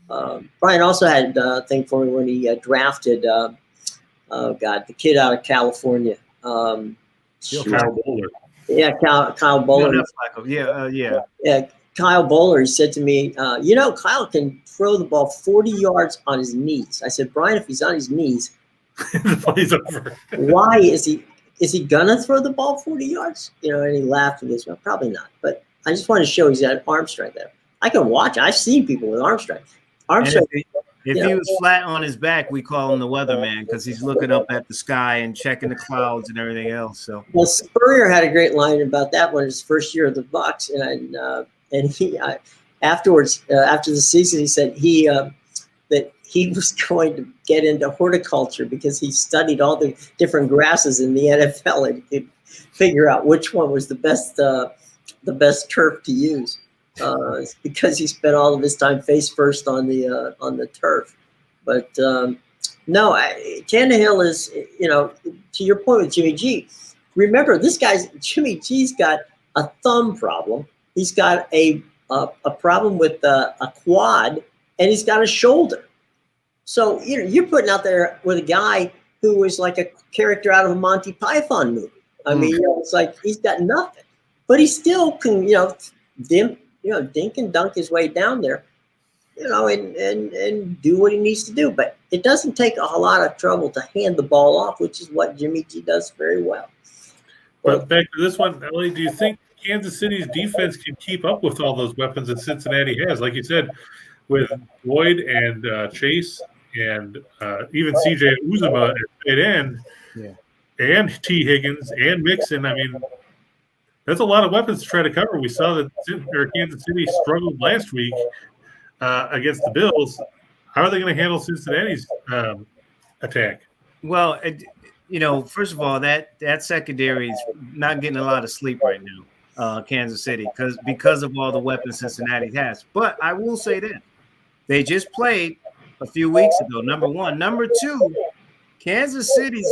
Brian also had a thing for me when he drafted. The kid out of California. Kyle Bowler. Yeah, Kyle Bowler. Yeah, Kyle Bowler. He said to me, Kyle can throw the ball 40 yards on his knees. I said, Brian, if he's on his knees, the play's over. Why is he gonna throw the ball 40 yards? And he laughed and goes, well, probably not. But I just want to show he's got arm strength there. I can watch. I've seen people with arm strength. If he was flat on his back, we call him the weatherman because he's looking up at the sky and checking the clouds and everything else. So, well, Spurrier had a great line about that one his first year of the Bucs, and he afterwards, after the season, he said that he was going to get into horticulture because he studied all the different grasses in the NFL and could figure out which one was the best turf to use. Because he spent all of his time face first on the turf. But no, Tannehill is, to your point with Jimmy G. Remember, Jimmy G's got a thumb problem. He's got a problem with a quad, and he's got a shoulder. So you're putting out there with a guy who was like a character out of a Monty Python movie. I mean, it's like he's got nothing, but he still can, dink and dunk his way down there, and do what he needs to do. But it doesn't take a lot of trouble to hand the ball off, which is what Jimmy G does very well. But back to this one, Ellie, do you think Kansas City's defense can keep up with all those weapons that Cincinnati has? Like you said, with Boyd and Chase and even CJ Uzomah at tight end, and T. Higgins and Mixon. I mean, that's a lot of weapons to try to cover. We saw that Kansas City struggled last week against the Bills. How are they going to handle Cincinnati's attack? Well, first of all, that secondary is not getting a lot of sleep right now, Kansas City, because of all the weapons Cincinnati has. But I will say this. They just played a few weeks ago, number one. Number two, Kansas City's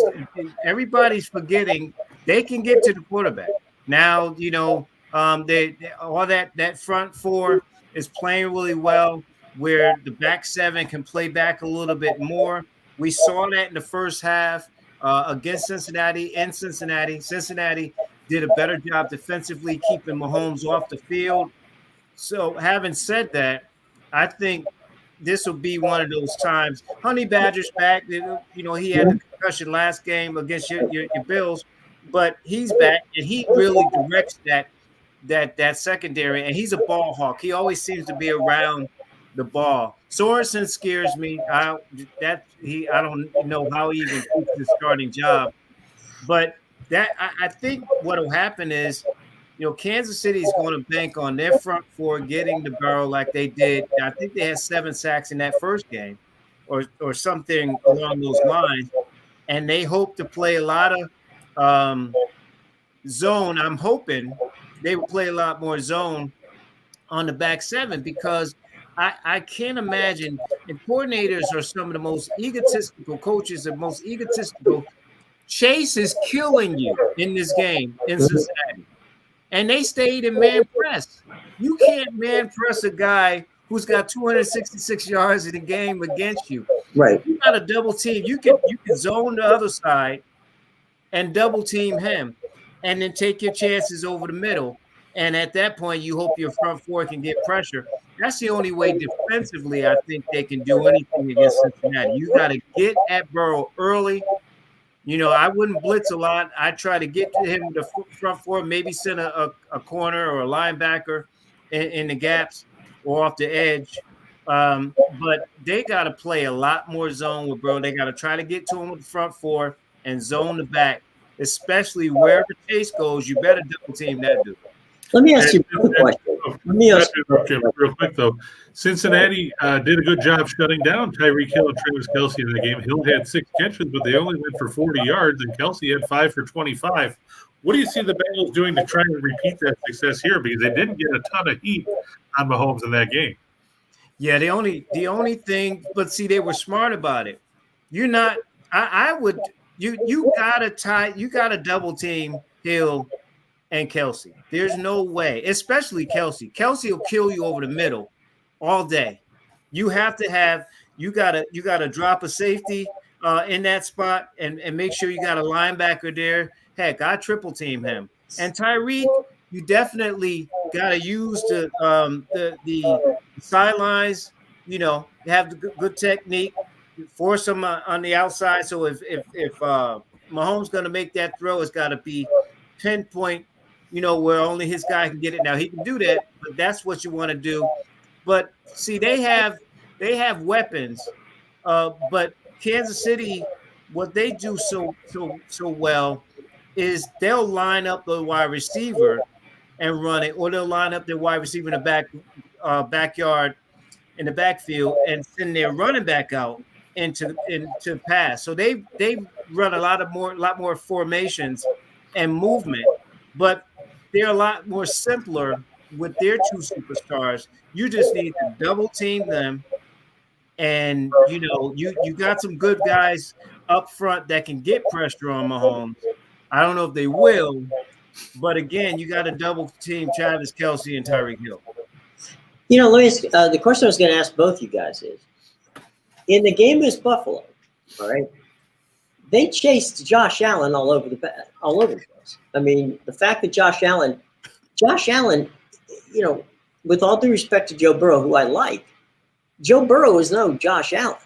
everybody's forgetting they can get to the quarterback. Now, they all that front four is playing really well, where the back seven can play back a little bit more. We saw that in the first half against Cincinnati. Cincinnati did a better job defensively, keeping Mahomes off the field. So having said that, I think this will be one of those times. Honey Badger's back. He had a concussion last game against your Bills. But he's back, and he really directs that secondary, and he's a ball hawk. He always seems to be around the ball. Sorensen scares me. I don't know how he even keeps his starting job. But I think what will happen is, Kansas City is going to bank on their front four getting the barrel like they did. I think they had 7 sacks in that first game, or something along those lines, and they hope to play a lot of zone. I'm hoping they will play a lot more zone on the back seven because I can't imagine, and coordinators are some of the most egotistical coaches and most egotistical. Chase is killing you in this game in Cincinnati, and they stayed in man press. You can't man press a guy who's got 266 yards in the game against you. Right. You got a double team. You can zone the other side and double team him, and then take your chances over the middle. And at that point, you hope your front four can get pressure. That's the only way defensively I think they can do anything against Cincinnati. You got to get at Burrow early. I wouldn't blitz a lot. I try to get to him with the front four, maybe send a corner or a linebacker in the gaps or off the edge. But they got to play a lot more zone with Burrow. They got to try to get to him with the front four and zone the back, especially wherever Chase goes, you better double team that dude. Let me ask you a quick question. Let me ask real quick, though. Cincinnati did a good job shutting down Tyreek Hill and Travis Kelce in the game. Hill had 6 catches, but they only went for 40 yards, and Kelce had 5 for 25. What do you see the Bengals doing to try and repeat that success here? Because they didn't get a ton of heat on Mahomes in that game. Yeah, the only thing, but see, they were smart about it. You're not. I would. You gotta double team Hill and Kelce. There's no way, especially Kelce. Kelce will kill you over the middle all day. You have to have. You gotta drop a safety in that spot and make sure you got a linebacker there. Heck, I triple team him. And Tyreek, you definitely got to use the sidelines, have the good technique, force him on the outside. So if Mahomes going to make that throw, it's got to be pinpoint, where only his guy can get it. Now, he can do that, but that's what you want to do. But, see, they have weapons, but Kansas City, what they do so well is they'll line up the wide receiver and run it, or they'll line up their wide receiver in the backyard in the backfield and send their running back out into pass. So they run a lot more formations and movement, but they're a lot more simpler with their 2 superstars. You just need to double team them, and you got some good guys up front that can get pressure on Mahomes. I don't know if they will, but again, you got to double team Travis Kelce and Tyreek Hill. The question I was going to ask both you guys is, in the game against Buffalo, all right, they chased Josh Allen all over the place. I mean, the fact that Josh Allen, with all due respect to Joe Burrow, who I like, Joe Burrow is no Josh Allen.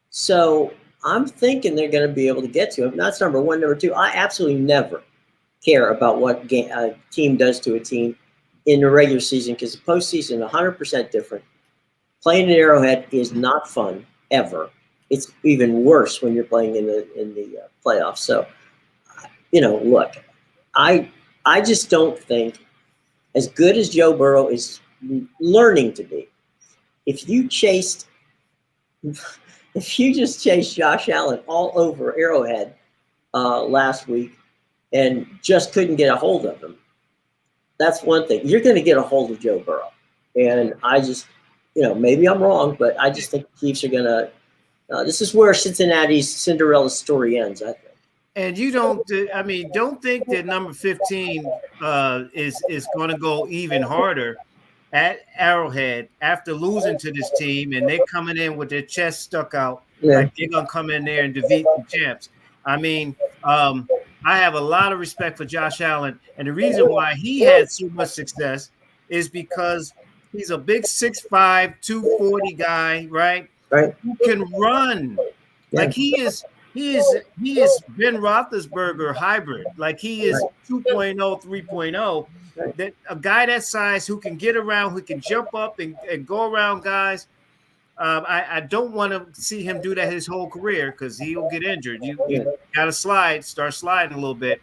So I'm thinking they're going to be able to get to him. That's number one. Number two, I absolutely never care about what a team does to a team in the regular season, because the postseason is 100% different. Playing at Arrowhead is not fun ever. It's even worse when you're playing in the playoffs. So, look, I just don't think, as good as Joe Burrow is learning to be, if you just chased Josh Allen all over Arrowhead last week and just couldn't get a hold of him, that's one thing. You're going to get a hold of Joe Burrow. And I just, maybe I'm wrong, but I just think the Chiefs are going to this is where Cincinnati's Cinderella story ends, I think. And you don't think that number 15 is going to go even harder at Arrowhead after losing to this team, and they're coming in with their chest stuck out, like they're going to come in there and defeat the champs. I mean, I have a lot of respect for Josh Allen, and the reason why he had so much success is because he's a big 6'5", 240 guy, right? Right. Who can run. Yeah. Like he is Ben Roethlisberger hybrid. Like he is 2.0, 3.0. Right. That a guy that size who can get around, who can jump up and go around guys. I don't want to see him do that his whole career because he'll get injured. You got to start sliding a little bit.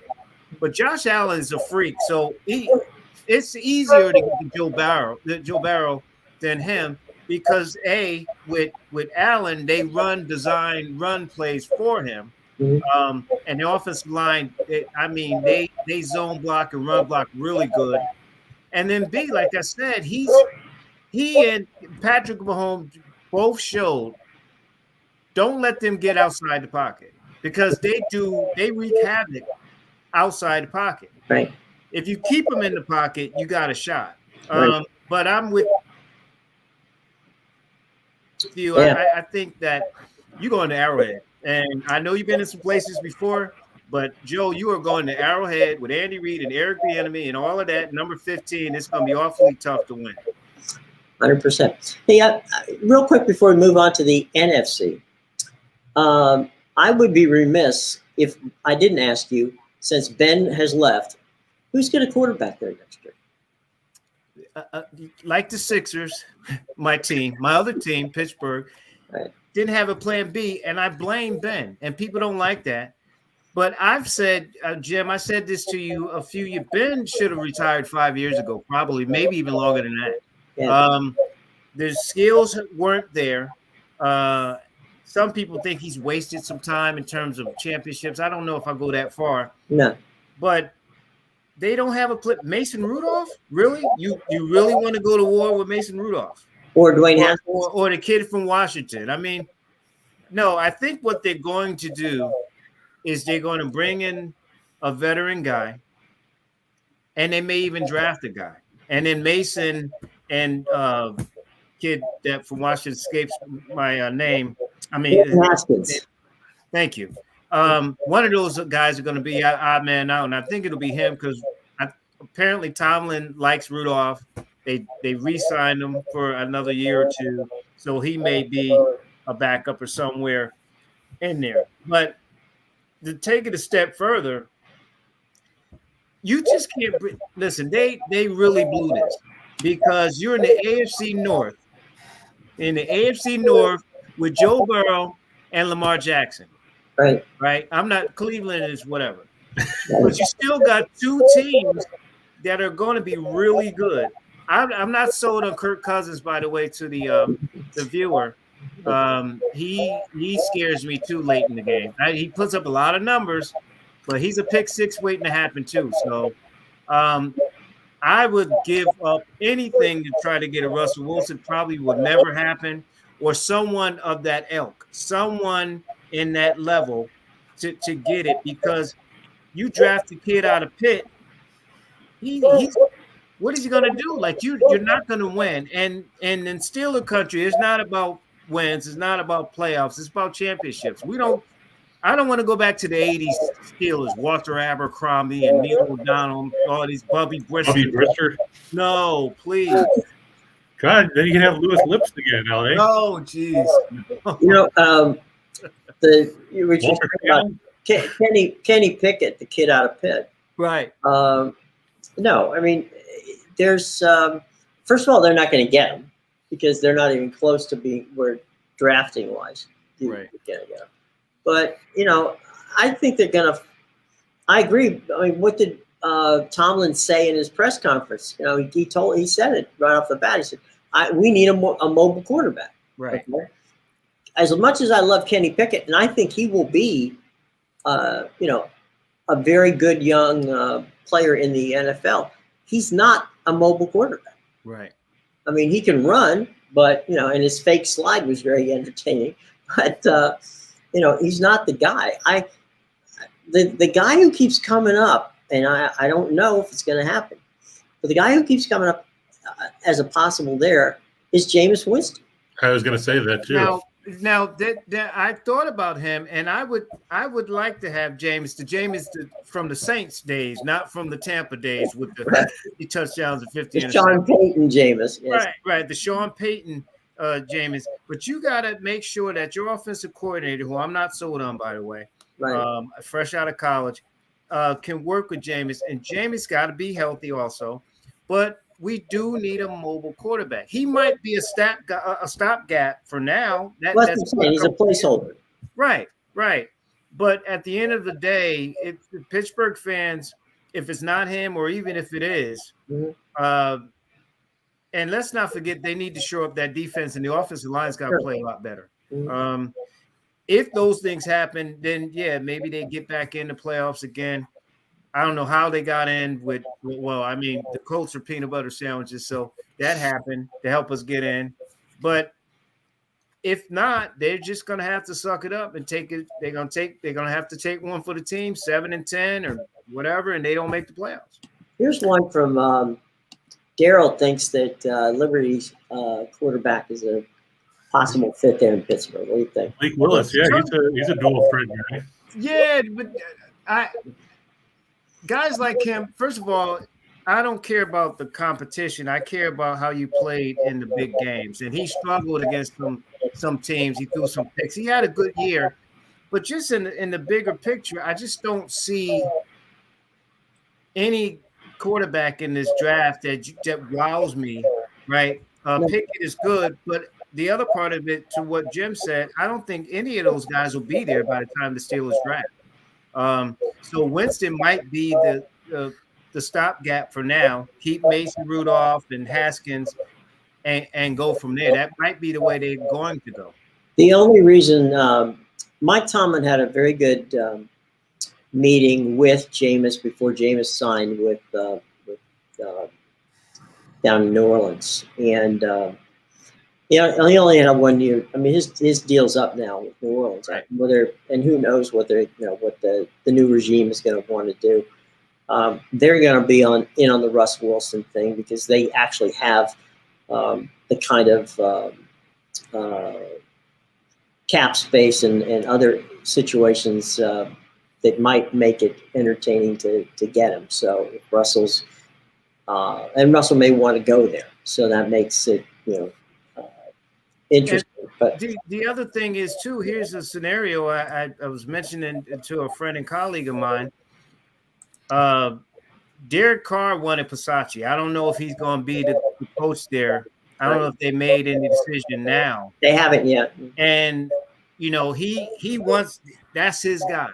But Josh Allen is a freak, so it's easier to get Joe Barrow than him because with Allen they run plays for him, and the offensive line they zone block and run block really good, and then B, like I said, he and Patrick Mahomes both showed don't let them get outside the pocket because they wreak havoc outside the pocket. Right. If you keep them in the pocket, you got a shot. Right. But I'm with you. Yeah. I think that you're going to Arrowhead. And I know you've been in some places before, but Joe, you are going to Arrowhead with Andy Reid and Eric Bieniemy and all of that. Number 15, it's going to be awfully tough to win. 100%. Hey, real quick before we move on to the NFC, I would be remiss if I didn't ask you, since Ben has left, who's going to quarterback there next year? Like the Sixers, my other team, Pittsburgh, didn't have a plan B, and I blame Ben. And people don't like that. But I've said, Jim, I said this to you a few years. Ben should have retired 5 years ago, probably, maybe even longer than that. Yeah. The skills weren't there. Some people think he's wasted some time in terms of championships. I don't know if I go that far. No. But they don't have a Mason Rudolph? Really? You really want to go to war with Mason Rudolph? Or Dwayne Haskins? Or the kid from Washington? I mean, no, I think what they're going to do is they're going to bring in a veteran guy, and they may even draft a guy. And then Mason and kid that from Washington escapes my name. I mean, Haskins. Thank you. One of those guys are going to be odd man out, and I think it'll be him because apparently Tomlin likes Rudolph. They re-signed him for another year or two, so he may be a backup or somewhere in there. But to take it a step further, you just can't listen. They really blew this because you're in the AFC North. In the AFC North with Joe Burrow and Lamar Jackson. Right. I'm not Cleveland is whatever. But you still got two teams that are going to be really good. I'm not sold on Kirk Cousins, by the way, to the viewer. He scares me too late in the game. He puts up a lot of numbers, but he's a pick six waiting to happen too. So I would give up anything to try to get a Russell Wilson. Probably would never happen, or someone of that ilk, someone in that level to get it, because you draft a kid out of Pitt. He's what is he going to do? Like you're not going to win. And in Steeler country, it's not about wins. It's not about playoffs. It's about championships. I don't want to go back to the 80s Steelers, Walter Abercrombie and Neil O'Donnell, all these Bubby Brister. No, please. God, then you can have Lewis Lips again, LA. Oh, jeez. You were just talking about Kenny Pickett, the kid out of Pitt. Right. No, I mean, there's first of all, they're not going to get him because they're not even close to being where drafting wise. Right. But I think they're going to. I agree. I mean, what did Tomlin say in his press conference? He said it right off the bat. He said, "We need a mobile quarterback." Right. Okay? As much as I love Kenny Pickett, and I think he will be, a very good young player in the NFL, he's not a mobile quarterback. Right. I mean, he can run, but and his fake slide was very entertaining. But he's not the guy. The guy who keeps coming up, and I don't know if it's going to happen, but the guy who keeps coming up as a possible there is Jameis Winston. I was going to say that too. Now that I thought about him, and I would like to have Jameis from the Saints days, not from the Tampa days with the 50 touchdowns and 50. The Sean Payton Jameis. Yes. Right. The Sean Payton Jameis. But you got to make sure that your offensive coordinator, who I'm not sold on, by the way, right, fresh out of college, can work with Jameis, and Jameis got to be healthy also. But we do need a mobile quarterback. He might be a stopgap for now. That's what I'm saying. He's a placeholder. Right. But at the end of the day, the Pittsburgh fans, if it's not him, or even if it is, and let's not forget, they need to shore up that defense, and the offensive line's got to play a lot better. If those things happen, then maybe they get back in the playoffs again. I don't know how they got in with the Colts are peanut butter sandwiches, so that happened to help us get in. But if not, they're just gonna have to suck it up and take it. They're gonna have to take one for the team, 7-10 or whatever, and they don't make the playoffs. Here's one from Daryl thinks that Liberty's quarterback is a possible fit there in Pittsburgh. What do you think? Malik Willis, he's a dual threat guy. Yeah, but guys like him, first of all, I don't care about the competition. I care about how you played in the big games. And he struggled against some teams. He threw some picks. He had a good year. But just in the bigger picture, I just don't see any quarterback in this draft that wows me, right? Pickett is good, but the other part of it, to what Jim said, I don't think any of those guys will be there by the time the Steelers draft. So Winston might be the stopgap for now. Keep Mason Rudolph and Haskins and go from there. That might be the way they're going to go. The only reason Mike Tomlin had a very good meeting with Jameis before Jameis signed with down in New Orleans, and he only had 1 year. I mean, his deal's up now with New Orleans. Right. And who knows what what the new regime is going to want to do. They're going to be in on the Russ Wilson thing because they actually have the kind of cap space and other situations that might make it entertaining to get him. So if Russell's and Russell may want to go there, so that makes it interesting. But the other thing is too. Here's a scenario I was mentioning to a friend and colleague of mine. Derek Carr wanted Pasacci. I don't know if he's going to be the coach there. I don't know if they made any decision now. They haven't yet. And he wants, that's his guy.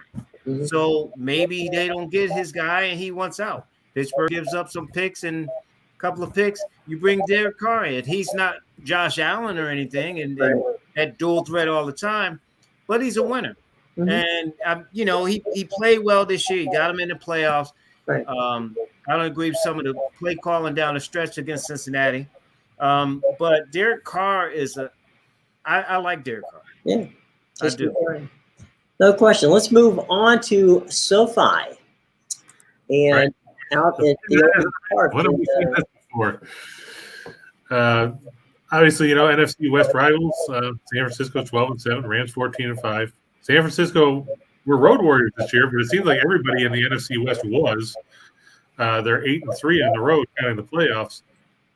Mm-hmm. So maybe they don't get his guy and he wants out. Pittsburgh gives up some picks and a couple of picks. You bring Derek Carr in. He's not Josh Allen or anything, and that dual threat all the time, but he's a winner. Mm-hmm. And he played well this year. He got him in the playoffs. Right. I don't agree with some of the play calling down the stretch against Cincinnati. But Derek Carr I like Derek Carr. Yeah. I do. No question. Let's move on to SoFi. And out at the open park. What have we seen this before? Obviously, NFC West rivals. San Francisco 12-7, Rams 14-5. San Francisco were road warriors this year, but it seems like everybody in the NFC West was. They're 8-3 on the road, counting the playoffs,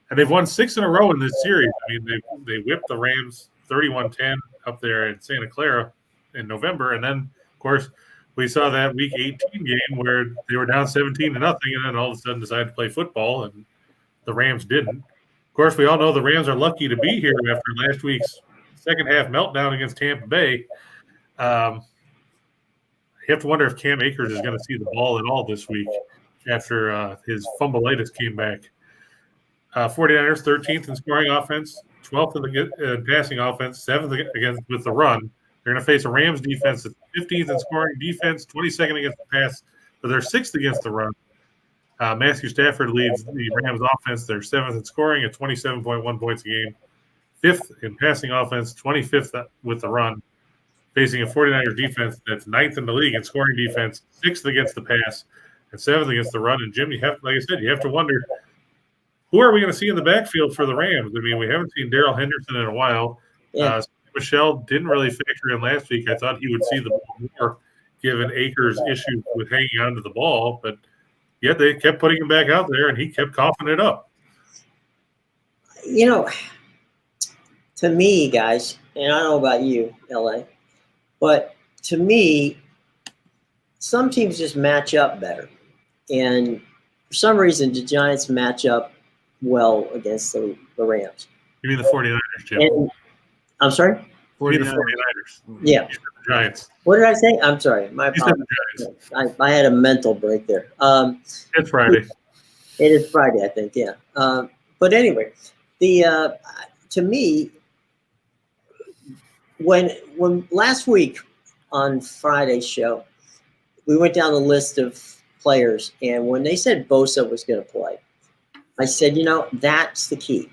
and they've won 6 in a row in this series. I mean, they whipped the Rams 31-10 up there in Santa Clara in November, and then of course we saw that Week 18 game where they were down 17-0, and then all of a sudden decided to play football, and the Rams didn't. Of course, we all know the Rams are lucky to be here after last week's second half meltdown against Tampa Bay. You have to wonder if Cam Akers is going to see the ball at all this week after his fumbleitis came back. 49ers 13th in scoring offense, 12th in passing offense, 7th against with the run. They're going to face a Rams defense that's 15th in scoring defense, 22nd against the pass, but they're 6th against the run. Matthew Stafford leads the Rams offense. They're 7th in scoring at 27.1 points a game, 5th in passing offense, 25th with the run, facing a 49ers defense that's 9th in the league in scoring defense, 6th against the pass, and 7th against the run. And Jim, like I said, you have to wonder, who are we going to see in the backfield for the Rams? I mean, we haven't seen Darrell Henderson in a while. Yeah. Michelle didn't really factor in last week. I thought he would see the ball more, given Akers' issues with hanging onto the ball, but yet they kept putting him back out there, and he kept coughing it up. To me, guys, and I don't know about you, LA, but to me, some teams just match up better. And for some reason, the Giants match up well against the Rams. You mean the 49ers, Jim? And, I'm sorry? 49ers. Yeah. The Giants. What did I say? I'm sorry. My apologies. I had a mental break there. It's Friday. It is Friday, I think, yeah. But anyway, to me, when last week on Friday's show, we went down the list of players, and when they said Bosa was going to play, I said, that's the key.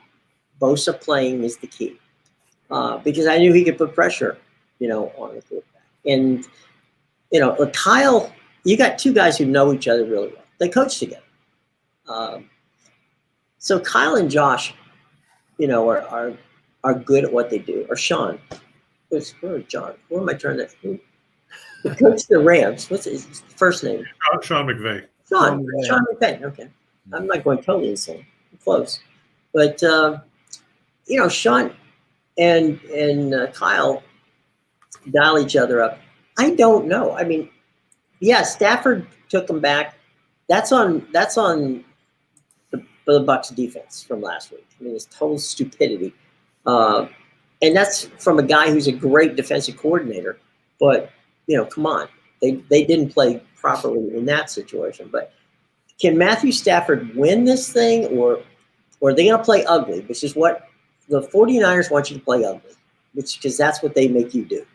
Bosa playing is the key. Because I knew he could put pressure, on the quarterback. And, Kyle, you got two guys who know each other really well. They coach together. So Kyle and Josh, are good at what they do. Or Sean. Where's John? Where am I trying to? He coached the Rams. What's his first name? Sean McVay. Sean McVay. Okay. I'm not going totally insane. I'm close. But, Sean and Kyle dial each other up. I don't know. I mean, yeah, Stafford took them back. That's on the Bucs defense from last week. I mean, it's total stupidity. And that's from a guy who's a great defensive coordinator. But, come on. They didn't play properly in that situation. But can Matthew Stafford win this thing, or are they going to play ugly, which is what the 49ers want you to play ugly, because that's what they make you do.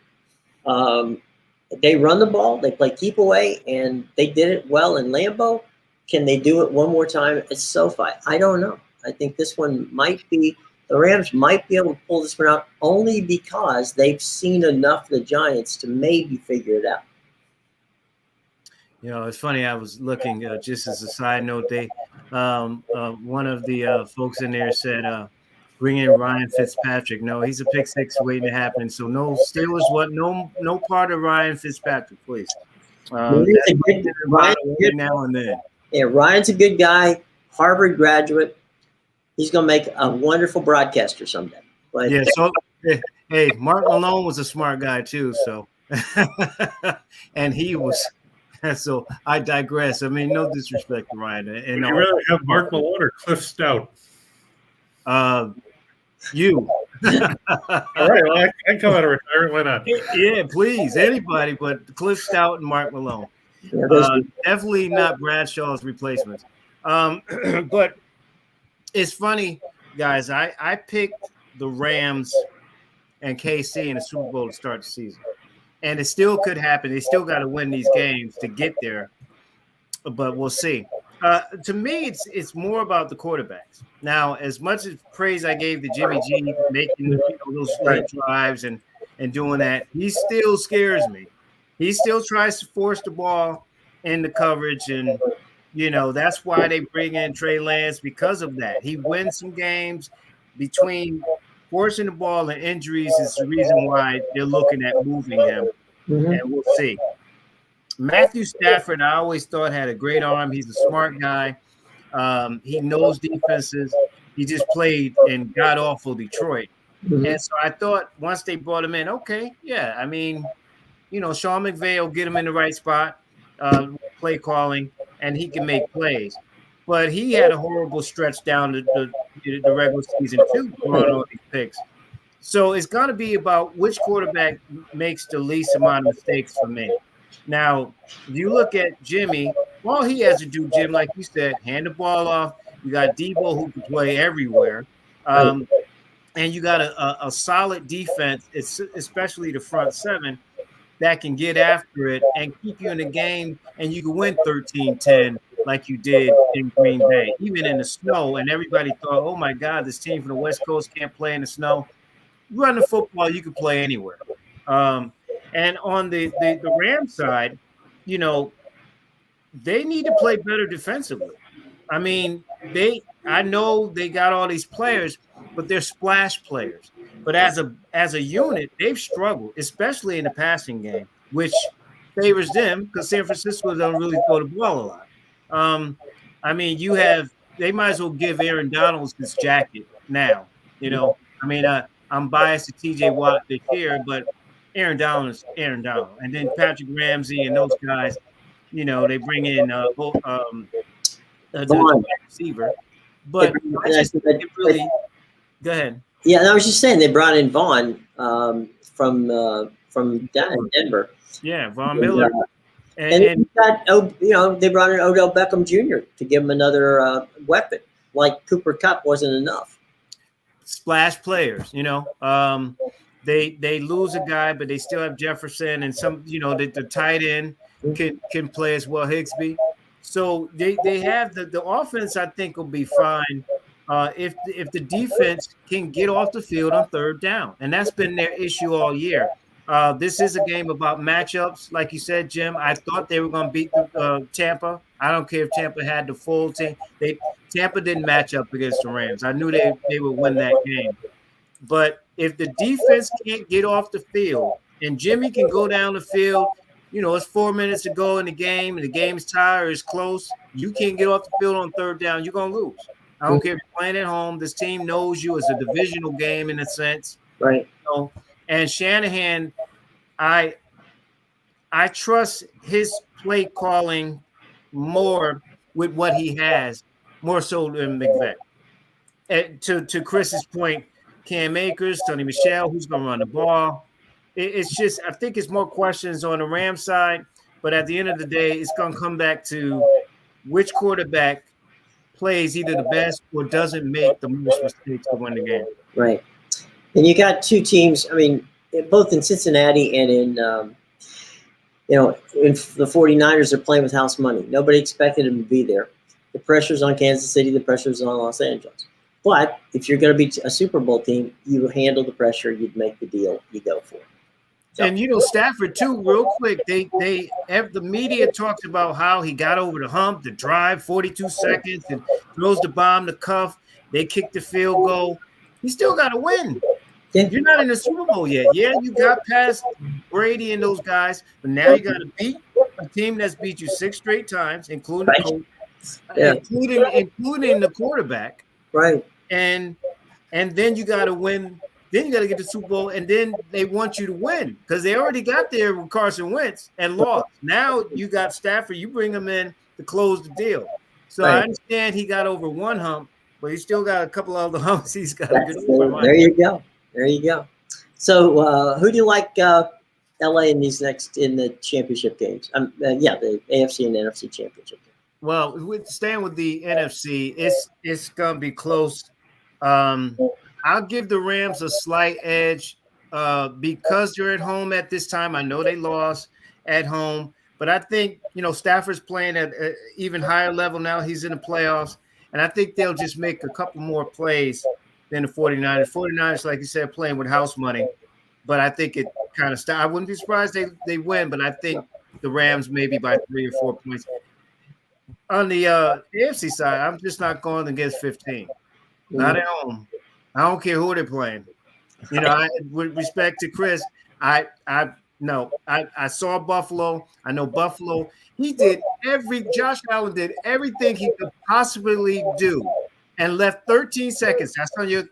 They run the ball, they play keep away, and they did it well in Lambeau. Can they do it one more time at SoFi? I don't know. I think this one might be – the Rams might be able to pull this one out only because they've seen enough of the Giants to maybe figure it out. You know, it's funny. I was looking just as a side note. They one of the folks in there said, "Bring in Ryan Fitzpatrick." No, he's a pick six waiting to happen. So no Steelers. No part of Ryan Fitzpatrick, please. Ryan's good now and then. Yeah, Ryan's a good guy. Harvard graduate. He's going to make a wonderful broadcaster someday. But yeah. So hey, Mark Malone was a smart guy too. So and he was. So I digress. I mean, no disrespect to Ryan. And would you rather have Mark Malone or Cliff Stout? You. All right. Well, I can come out of retirement. Why not? Yeah, please. Anybody but Cliff Stout and Mark Malone. Yeah, definitely not Bradshaw's replacements. But it's funny, guys. I picked the Rams and KC in the Super Bowl to start the season. And it still could happen. They still got to win these games to get there, but we'll see. To me, it's more about the quarterbacks. Now, as much as praise I gave to Jimmy G making those late drives and doing that, he still scares me. He still tries to force the ball in the coverage, and that's why they bring in Trey Lance, because of that. He wins some games between forcing the ball and injuries is the reason why they're looking at moving him, and we'll see. Matthew Stafford, I always thought, had a great arm. He's a smart guy. He knows defenses. He just played in god-awful Detroit. And so I thought once they brought him in, okay, yeah, I mean, Sean McVay will get him in the right spot, play calling, and he can make plays. But he had a horrible stretch down the regular season too, throwing all these picks. So it's got to be about which quarterback makes the least amount of mistakes for me. Now, if you look at Jimmy, all he has to do, Jim, like you said, hand the ball off. You got Debo who can play everywhere. And you got a solid defense, especially the front seven, that can get after it and keep you in the game, and you can win 13-10 like you did in Green Bay, even in the snow. And everybody thought, oh, my God, this team from the West Coast can't play in the snow. You run the football, you can play anywhere. And on the Rams side, they need to play better defensively. I mean, I know they got all these players, but they're splash players. But as a unit, they've struggled, especially in the passing game, which favors them because San Francisco don't really throw the ball a lot. I mean, they might as well give Aaron Donald his jacket now. I mean, I'm biased to T.J. Watt this year, but Aaron Donald is Aaron Donald. And then Patrick Ramsey and those guys, they bring in the receiver. But I just think it really – go ahead. Yeah, and I was just saying they brought in Vaughn from down in Denver. Yeah, Von Miller. And they brought in Odell Beckham Jr. to give him another weapon. Like Cooper Kupp wasn't enough. Splash players, they lose a guy, but they still have Jefferson and some, the tight end can play as well, Higsby. So they have the offense. I think will be fine if the defense can get off the field on third down, and that's been their issue all year. This is a game about matchups, like you said, Jim. I thought they were going to beat Tampa. I don't care if Tampa had the full team. Tampa didn't match up against the Rams. I knew they would win that game. But if the defense can't get off the field and Jimmy can go down the field, it's 4 minutes to go in the game and the game's tied or it's close, you can't get off the field on third down, you're going to lose. I don't care if you're playing at home. This team knows you. It's a divisional game in a sense. Right. And Shanahan, I trust his play calling more with what he has, more so than McVay. To Chris's point, Cam Akers, Tony Michel, who's going to run the ball? It's just, I think it's more questions on the Rams side. But at the end of the day, it's going to come back to which quarterback plays either the best or doesn't make the most mistakes to win the game. Right. And you got two teams, I mean, both in Cincinnati and in the 49ers are playing with house money. Nobody expected them to be there. The pressure's on Kansas City. The pressure's on Los Angeles. But if you're going to be a Super Bowl team, you handle the pressure. You'd make the deal. You go for it. So. And, Stafford, too, real quick, the media talks about how he got over the hump, the drive, 42 seconds, and throws the bomb, the cuff. They kick the field goal. He still got to win. Yeah. You're not in the Super Bowl yet. Yeah, you got past Brady and those guys, but now you got to beat a team that's beat you 6 straight times, including the coach, including the quarterback. Right. And then you got to win. Then you got to get the Super Bowl, and then they want you to win because they already got there with Carson Wentz and lost. Now you got Stafford. You bring him in to close the deal. So I understand he got over one hump, but he still got a couple of other humps he's got to get over. There you go. There you go. So who do you like LA in the championship games? The AFC and NFC championship games. Well, staying with the NFC, it's gonna be close. I'll give the Rams a slight edge because they're at home at this time. I know they lost at home, but I think Stafford's playing at an even higher level now. He's in the playoffs, and I think they'll just make a couple more plays than the 49ers. 49ers, like you said, playing with house money, but I think it kind of stopped. I wouldn't be surprised they win, but I think the Rams maybe by 3 or 4 points. On the AFC side, I'm just not going against 15. Not at home. I don't care who they're playing. With respect to Chris, I saw Buffalo. I know Buffalo. Josh Allen did everything he could possibly do and left 13 seconds. That's on your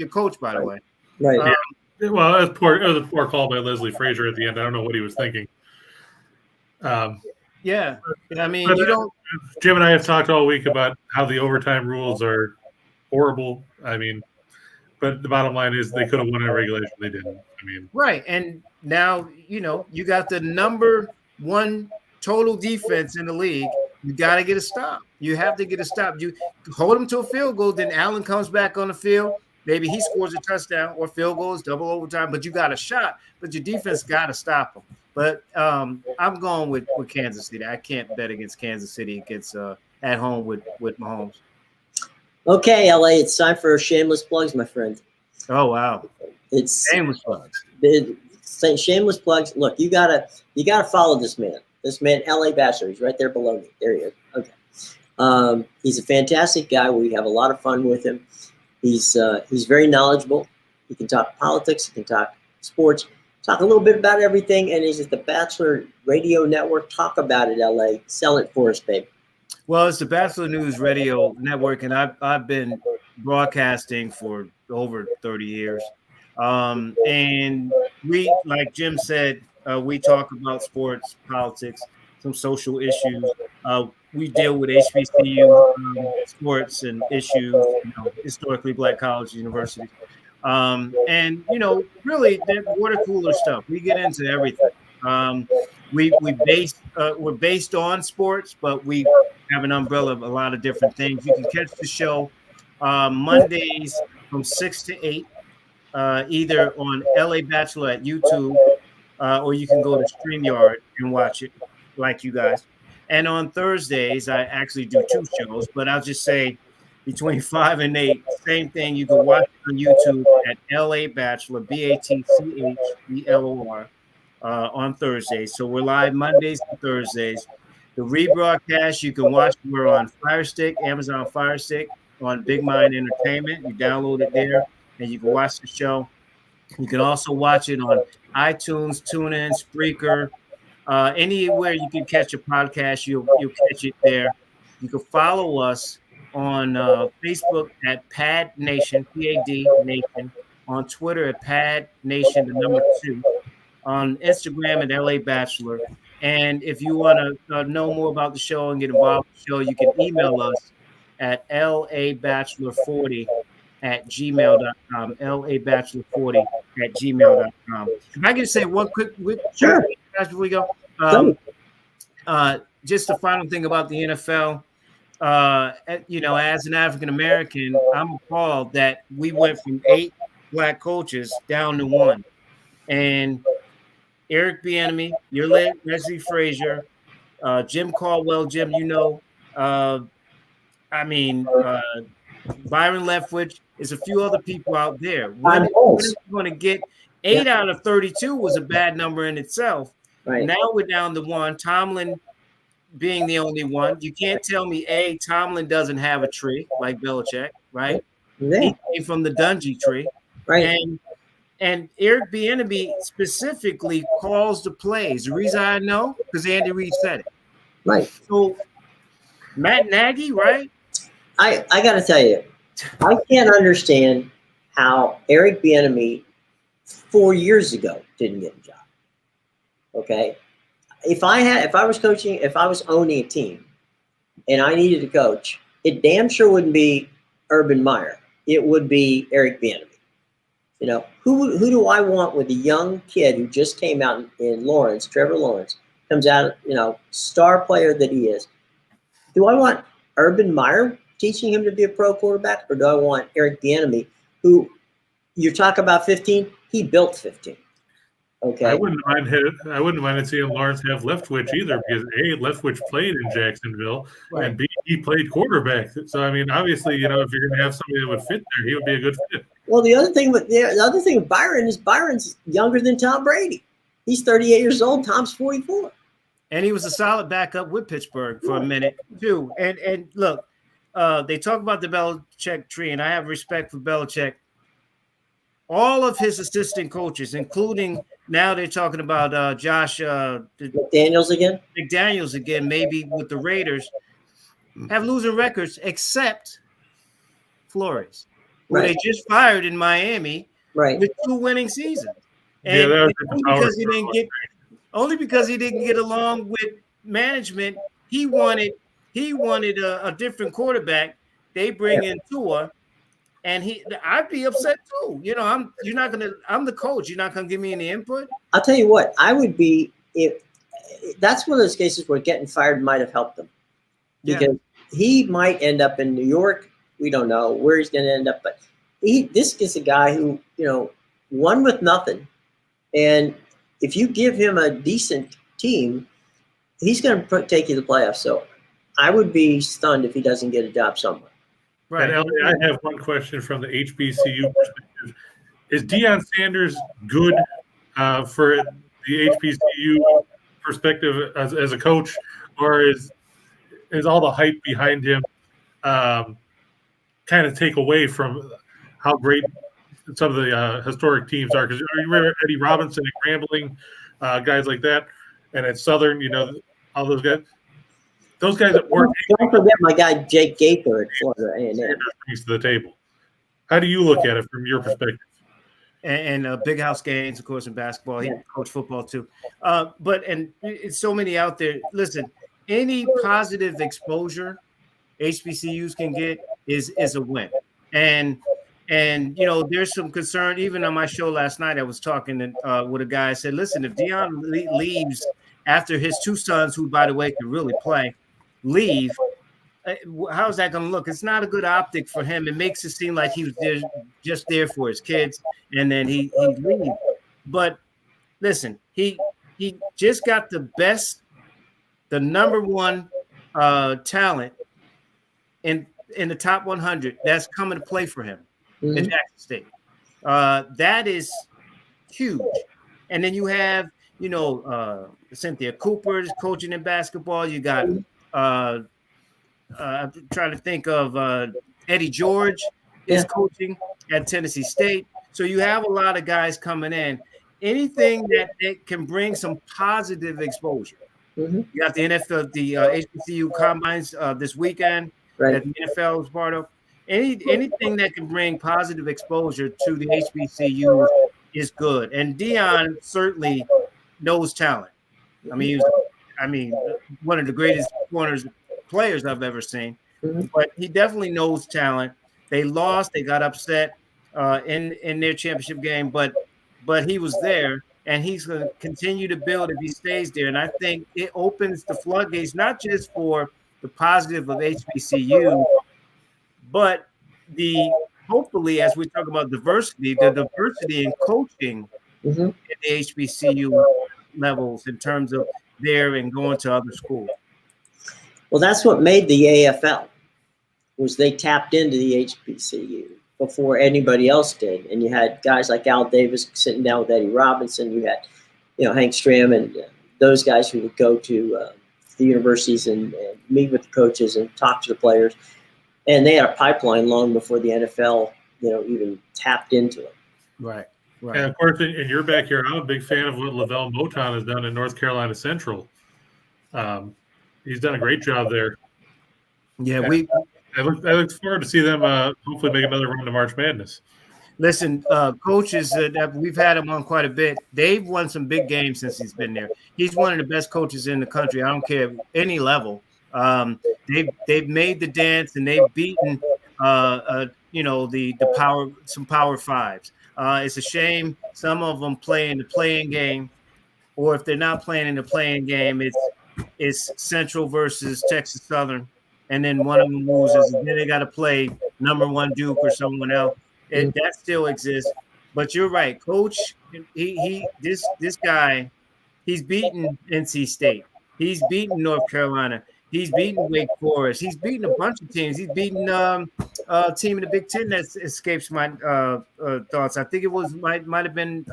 coach, by the way. Right. Well, it was a poor call by Leslie Frazier at the end. I don't know what he was thinking. Yeah. I mean, Jim and I have talked all week about how the overtime rules are horrible. I mean, but the bottom line is they could have won in regulation. They didn't. I mean, right. And now, you got the number 1 total defense in the league. You got to get a stop. You have to get a stop. You hold them to a field goal, then Allen comes back on the field. Maybe he scores a touchdown or field goals, double overtime, but you got a shot. But your defense got to stop them. But I'm going with Kansas City. I can't bet against Kansas City against at home with Mahomes. Okay, LA, it's time for shameless plugs, my friend. Oh wow, it's shameless plugs. Shameless plugs. Look, you gotta follow this man. This man, LA Bachelor. He's right there below me. There he is. Okay. He's a fantastic guy. We have a lot of fun with him. He's very knowledgeable. He can talk politics. He can talk sports. Talk a little bit about everything. And he's at the Bachelor Radio Network. Talk about it, LA. Sell it for us, babe. Well, it's the Bachelor News Radio Network, and I've been broadcasting for over 30 years. And we, like Jim said, we talk about sports, politics, some social issues. We deal with HBCU sports and issues, historically Black colleges, universities. And, really, water cooler stuff. We get into everything. We're based on sports, but we have an umbrella of a lot of different things. You can catch the show Mondays from 6 to 8, either on LA Bachelor at YouTube, or you can go to StreamYard and watch it like you guys. And on Thursdays, I actually do 2 shows, but I'll just say between 5 and 8, same thing. You can watch it on YouTube at LA Bachelor, BATCHBLOR, on Thursdays. So we're live Mondays and Thursdays. The rebroadcast, you can watch. We're on Fire Stick, Amazon Fire Stick, on Big Mind Entertainment. You download it there, and you can watch the show. You can also watch it on iTunes, TuneIn, Spreaker, anywhere you can catch a podcast. You'll catch it there. You can follow us on Facebook at Pad Nation, PAD Nation, on Twitter at Pad Nation, the number 2, on Instagram at LA Bachelor. And if you want to know more about the show and get involved with the show, you can email us at labachelor40@gmail.com, labachelor40@gmail.com. If I can say one quick sure. before we go. Just the final thing about the NFL. As an African American, I'm appalled that we went from 8 black coaches down to 1. And Eric Bieniemy, your late Leslie Frazier, Jim Caldwell, Jim, Byron Leftwich, there's a few other people out there. When are you going to get 8 out of 32 was a bad number in itself. Right. Now we're down to 1. Tomlin being the only one. You can't tell me, Tomlin doesn't have a tree like Belichick, right? Yeah. He came from the Dungy tree. Right. And Eric Bieniemy specifically calls the plays. The reason I know, because Andy Reid said it. Right. So Matt Nagy, right? I got to tell you, I can't understand how Eric Bieniemy 4 years ago didn't get a job. Okay, if I was owning a team, and I needed a coach, it damn sure wouldn't be Urban Meyer. It would be Eric Bieniemy. Who do I want with a young kid who just came out in Lawrence, Trevor Lawrence, comes out, star player that he is. Do I want Urban Meyer teaching him to be a pro quarterback, or do I want Eric Bieniemy, who you talk about 15, he built 15. Okay. I wouldn't mind seeing Lawrence have Leftwich either, because A, Leftwich played in Jacksonville, Right. and B, he played quarterback. So I mean, obviously, if you're going to have somebody that would fit there, he would be a good fit. Well, the other thing with Byron is Byron's younger than Tom Brady. He's 38 years old. Tom's 44. And he was a solid backup with Pittsburgh for a minute too. And look, they talk about the Belichick tree, and I have respect for Belichick. All of his assistant coaches, including now they're talking about Josh McDaniels again, maybe with the Raiders, have losing records except Flores, who they just fired in Miami, with 2 winning seasons. And only because he didn't get along with management, he wanted a different quarterback. They bring in Tua. And I'd be upset too. I'm the coach. You're not gonna give me any input. I'll tell you what, I would be if that's one of those cases where getting fired might have helped him, because he might end up in New York. We don't know where he's going to end up, but this is a guy who won with nothing, and if you give him a decent team, he's going to take you to the playoffs. So I would be stunned if he doesn't get a job somewhere. Right. And I have one question from the HBCU perspective. Is Deion Sanders good for the HBCU perspective as a coach, or is all the hype behind him kind of take away from how great some of the historic teams are? Because you remember Eddie Robinson and Grambling, guys like that, and at Southern, all those guys. Those guys that work. Don't forget my guy Jake Gaither at Florida A&M. Brings to the table. How do you look at it from your perspective? And Big House Gaines, of course, in basketball. He coached football too. But it's so many out there. Listen, any positive exposure HBCUs can get is a win. And there's some concern. Even on my show last night, I was talking with a guy. I said, listen, if Deion leaves after his 2 sons, who, by the way, can really play, leave, how's that going to look? It's not a good optic for him. It makes it seem like he was just there for his kids, and then he leaves. But listen, he just got the number 1 talent in the top 100 that's coming to play for him in Jackson State. That is huge. And then you have, Cynthia Cooper is coaching in basketball. You got I'm trying to think of Eddie George is coaching at Tennessee State. So you have a lot of guys coming in. Anything that can bring some positive exposure. You got the NFL, the HBCU combines this weekend that the NFL is part of. Anything that can bring positive exposure to the HBCU is good. And Deion certainly knows talent. I mean, one of the greatest corners players I've ever seen. But he definitely knows talent. They lost. They got upset in their championship game, but he was there and he's going to continue to build if he stays there. And I think it opens the floodgates, not just for the positive of HBCU, but hopefully, as we talk about diversity, the diversity in coaching Mm-hmm. at the HBCU levels in terms of there and going to other schools. Well, that's what made the AFL, was they tapped into the HBCU before anybody else did. And you had guys like Al Davis sitting down with Eddie Robinson. You had, Hank Stram and those guys who would go to the universities and meet with the coaches and talk to the players. And they had a pipeline long before the NFL, even tapped into it. Right. And of course, in your backyard, I'm a big fan of what Lavelle Moton has done in North Carolina Central. He's done a great job there. Yeah, I look forward to see them hopefully make another run to March Madness. Listen, coaches that we've had him on quite a bit. They've won some big games since he's been there. He's one of the best coaches in the country. I don't care any level. They've made the dance and they've beaten some Power Fives. It's a shame some of them play in the playing game, or if they're not playing in the playing game, it's Central versus Texas Southern, and then one of them loses, and then they got to play number 1 Duke or someone else. That still exists. But you're right, Coach. This guy, he's beaten NC State. He's beaten North Carolina. He's beaten Wake Forest. He's beaten a bunch of teams. He's beaten a team in the Big Ten that escapes my thoughts. I think it might have been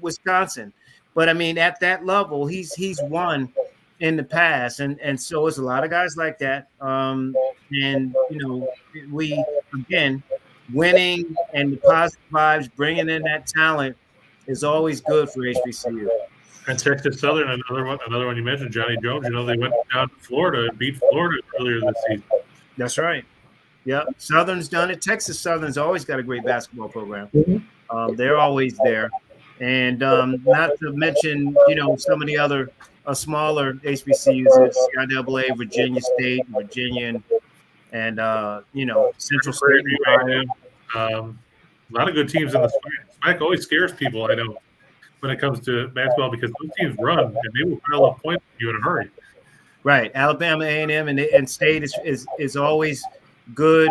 Wisconsin. But I mean, at that level, he's won in the past, and so it's a lot of guys like that. And we again winning and the positive vibes, bringing in that talent is always good for HBCU. And Texas Southern, another one you mentioned, Johnny Jones. They went down to Florida and beat Florida earlier this season. That's right. Yeah, Southern's done it. Texas Southern's always got a great basketball program. They're always there, and not to mention, some of the other smaller HBCUs, CIAA, Virginia State, Virginia, and Central State. A lot of good teams in the SWAC. SWAC always scares people, I know, when it comes to basketball, because those teams run and they will pile up points for you in a hurry. Right, Alabama A&M and State is always good.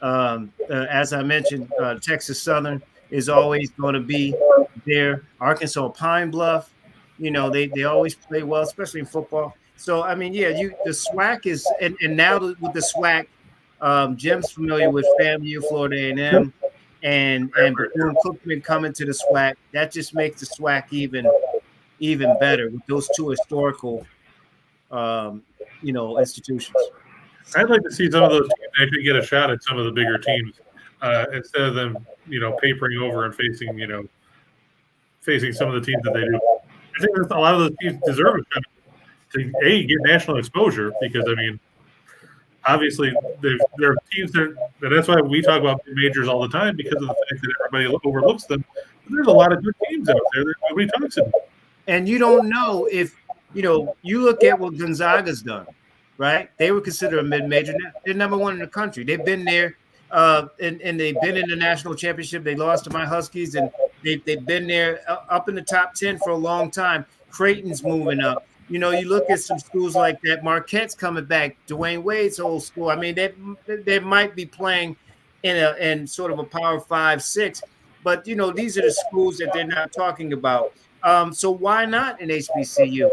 As I mentioned, Texas Southern is always going to be there. Arkansas Pine Bluff, they always play well, especially in football. So I mean, the SWAC is, and now with the SWAC, Jim's familiar with FAMU, Florida A&M, and Bethune-Cookman coming to the SWAC. That just makes the SWAC even better with those two historical, institutions. I'd like to see some of those teams actually get a shot at some of the bigger teams instead of them, papering over and facing some of the teams that they do. I think a lot of those teams deserve a shot to get national exposure, because I mean, obviously there are teams that's why we talk about majors all the time, because of the fact that everybody overlooks them. But there's a lot of good teams out there that nobody talks about. And you don't know if you look at what Gonzaga's done, right? They were considered a mid-major. They're number 1 in the country. They've been there, and they've been in the national championship. They lost to my Huskies, and they've been there up in the top 10 for a long time. Creighton's moving up. You look at some schools like that. Marquette's coming back. Dwayne Wade's old school. I mean, they might be playing in sort of a Power 5, 6, but these are the schools that they're not talking about. So why not an HBCU?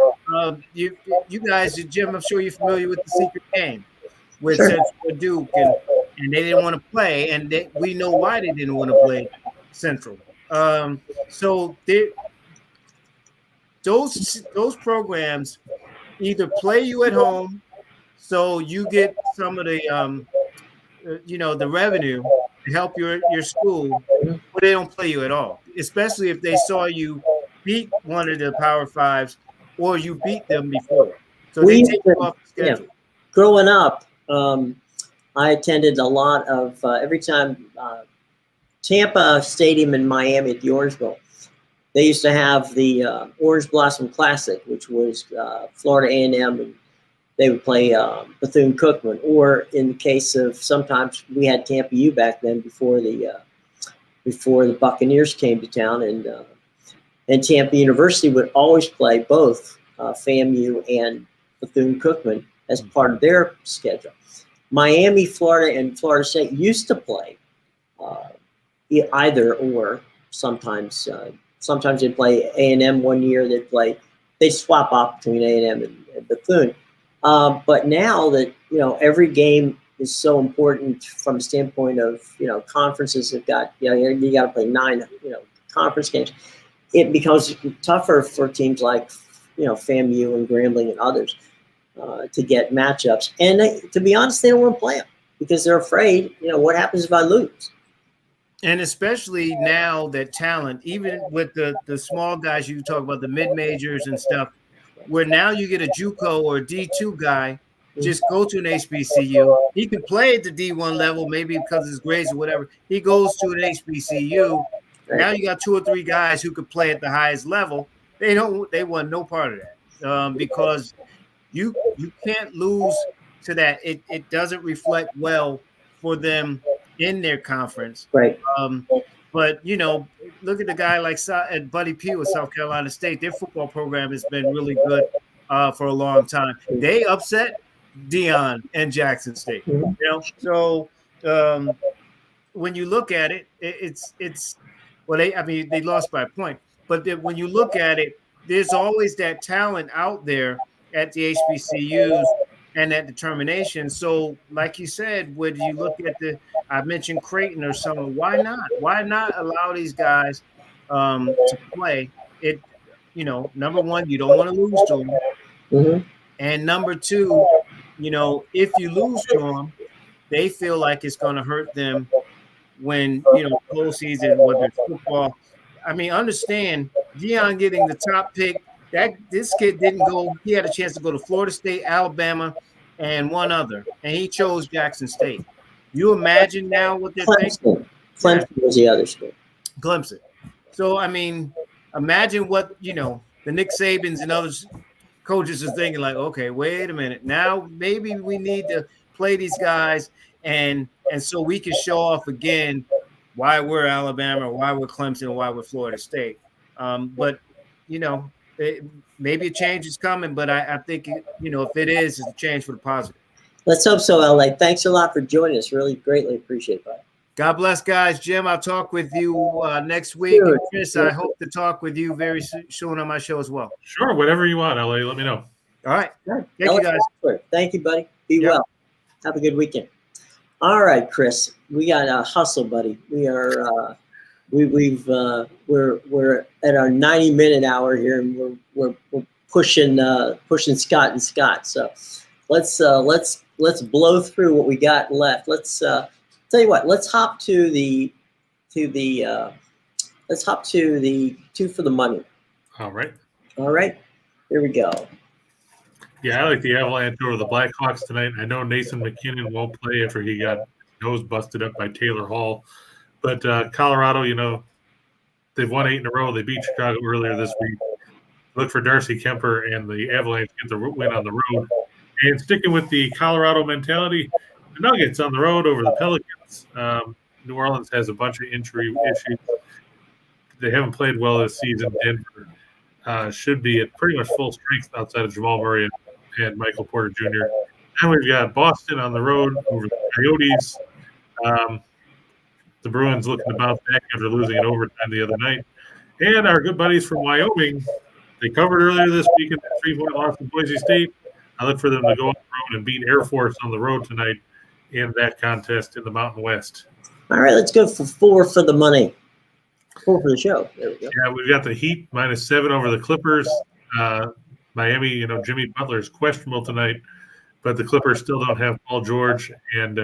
You guys, Jim, I'm sure you're familiar with the secret game with Central Duke, and they didn't want to play, and we know why they didn't want to play Central. So those programs either play you at home, so you get some of the the revenue to help your school, or they don't play you at all, especially if they saw you beat one of the Power Fives or you beat them before. So they take you off the schedule. Yeah. Growing up, I attended a lot of every time Tampa Stadium in Miami at the Orange Bowl. They used to have the Orange Blossom Classic, which was Florida A&M, and they would play Bethune-Cookman. Or in the case of, sometimes we had Tampa U back then before the Buccaneers came to town, and And Tampa University would always play both FAMU and Bethune-Cookman as part of their schedule. Miami, Florida, and Florida State used to play either or. Sometimes they'd play A&M one year. They'd swap off between A&M and Bethune. But now that every game is so important from a standpoint of conferences have got you got to play 9 conference games. It becomes tougher for teams like FAMU and Grambling and others to get matchups. And to be honest, they don't want to play them because they're afraid. What happens if I lose? And especially now that talent, even with the small guys you talk about, the mid-majors and stuff, where now you get a JUCO or a D2 guy, just go to an HBCU. He can play at the D1 level, maybe because of his grades or whatever. He goes to an HBCU. Now you got 2 or 3 guys who could play at the highest level. They want no part of that because you can't lose to that. It doesn't reflect well for them in their conference. Right. But look at the guy like Buddy Pugh with South Carolina State. Their football program has been really good for a long time. They upset Deion and Jackson State. So when you look at it, they lost by a point. But when you look at it, there's always that talent out there at the HBCUs and that determination. So, like you said, when you look at I mentioned Creighton or someone, why not? Why not allow these guys to play? It, number one, you don't want to lose to them. Mm-hmm. And number two, if you lose to them, they feel like it's going to hurt them when, postseason, whether it's football. I mean, understand, Deion getting the top pick, this kid didn't go. He had a chance to go to Florida State, Alabama, and one other, and he chose Jackson State. You imagine now what they're thinking? Clemson was the other school. Clemson. So, I mean, imagine what, the Nick Sabans and other coaches are thinking like, okay, wait a minute. Now maybe we need to play these guys and so we can show off again why we're Alabama, why we're Clemson, why we're Florida State. But, maybe a change is coming, but I think, if it is, it's a change for the positive. Let's hope so, LA. Thanks a lot for joining us. Really greatly appreciate it, buddy. God bless, guys. Jim, I'll talk with you next week. Sure. Chris, I hope to talk with you very soon on my show as well. Sure, whatever you want, LA. Let me know. All right. Thank you, guys. Thank you, buddy. Be well. Have a good weekend. All right, Chris. We got a hustle, buddy. We are we're at our 90-minute hour here, and we're pushing Scott and Scott. So let's blow through what we got left. Let's tell you what. Let's hop to the 2 for the money. All right. Here we go. Yeah, I like the Avalanche over the Blackhawks tonight. I know Nathan McKinnon won't play after he got nose busted up by Taylor Hall. But Colorado, they've won 8 in a row. They beat Chicago earlier this week. Look for Darcy Kemper and the Avalanche to get the win on the road. And sticking with the Colorado mentality, the Nuggets on the road over the Pelicans. New Orleans has a bunch of injury issues. They haven't played well this season. Denver should be at pretty much full strength outside of Jamal Murray and Michael Porter Jr. Then we've got Boston on the road over the Coyotes. The Bruins looking to bounce back after losing in overtime the other night. And our good buddies from Wyoming, they covered earlier this week in the 3-point loss to Boise State. I look for them to go on the road and beat Air Force on the road tonight in that contest in the Mountain West. All right, let's go for 4 for the money. 4 for the show. There we go. Yeah, we've got the Heat -7 over the Clippers. Miami, Jimmy Butler is questionable tonight, but the Clippers still don't have Paul George and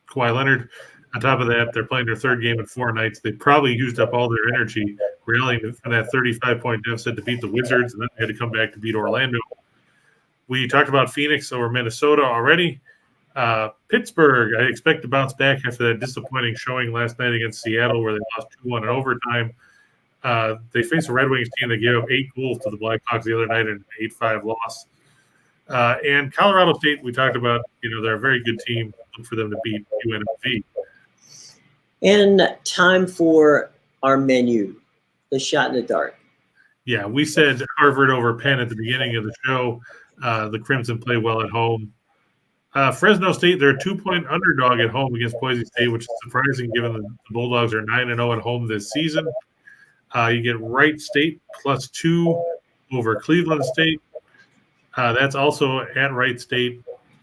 Kawhi Leonard. On top of that, they're playing their 3rd game in 4 nights. They probably used up all their energy rallying from that 35-point deficit to beat the Wizards, and then they had to come back to beat Orlando. We talked about Phoenix over Minnesota already. Pittsburgh, I expect to bounce back after that disappointing showing last night against Seattle where they lost 2-1 in overtime. They faced a Red Wings team that gave up 8 goals to the Blackhawks the other night in an 8-5 loss. And Colorado State, we talked about, they're a very good team. Look for them to beat UNLV. And time for our menu. the shot in the dark. Yeah, we said Harvard over Penn at the beginning of the show. The Crimson play well at home. Fresno State, they're a 2-point underdog at home against Boise State, which is surprising given the Bulldogs are 9-0 at home this season. You get Wright State +2 over Cleveland State. That's also at Wright State,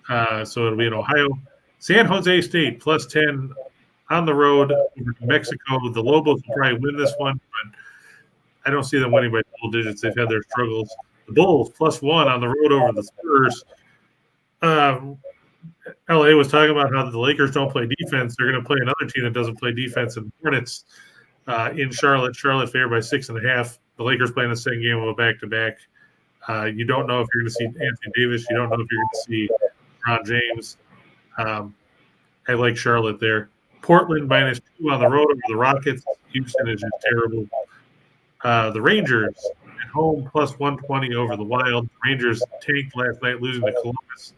so it'll be in Ohio. San Jose State +10 on the road over New Mexico. The Lobos will probably win this one, but I don't see them winning by double digits. They've had their struggles. The Bulls +1 on the road over the Spurs. LA was talking about how the Lakers don't play defense. They're going to play another team that doesn't play defense in the Hornets in Charlotte. Charlotte favored by 6.5. The Lakers playing the second game of a back-to-back. You don't know if you're going to see Anthony Davis. You don't know if you're going to see Ron James. I like Charlotte there. Portland -2 on the road over the Rockets. Houston is just terrible. The Rangers at home +120 over the Wild. The Rangers tanked last night, losing to Columbus.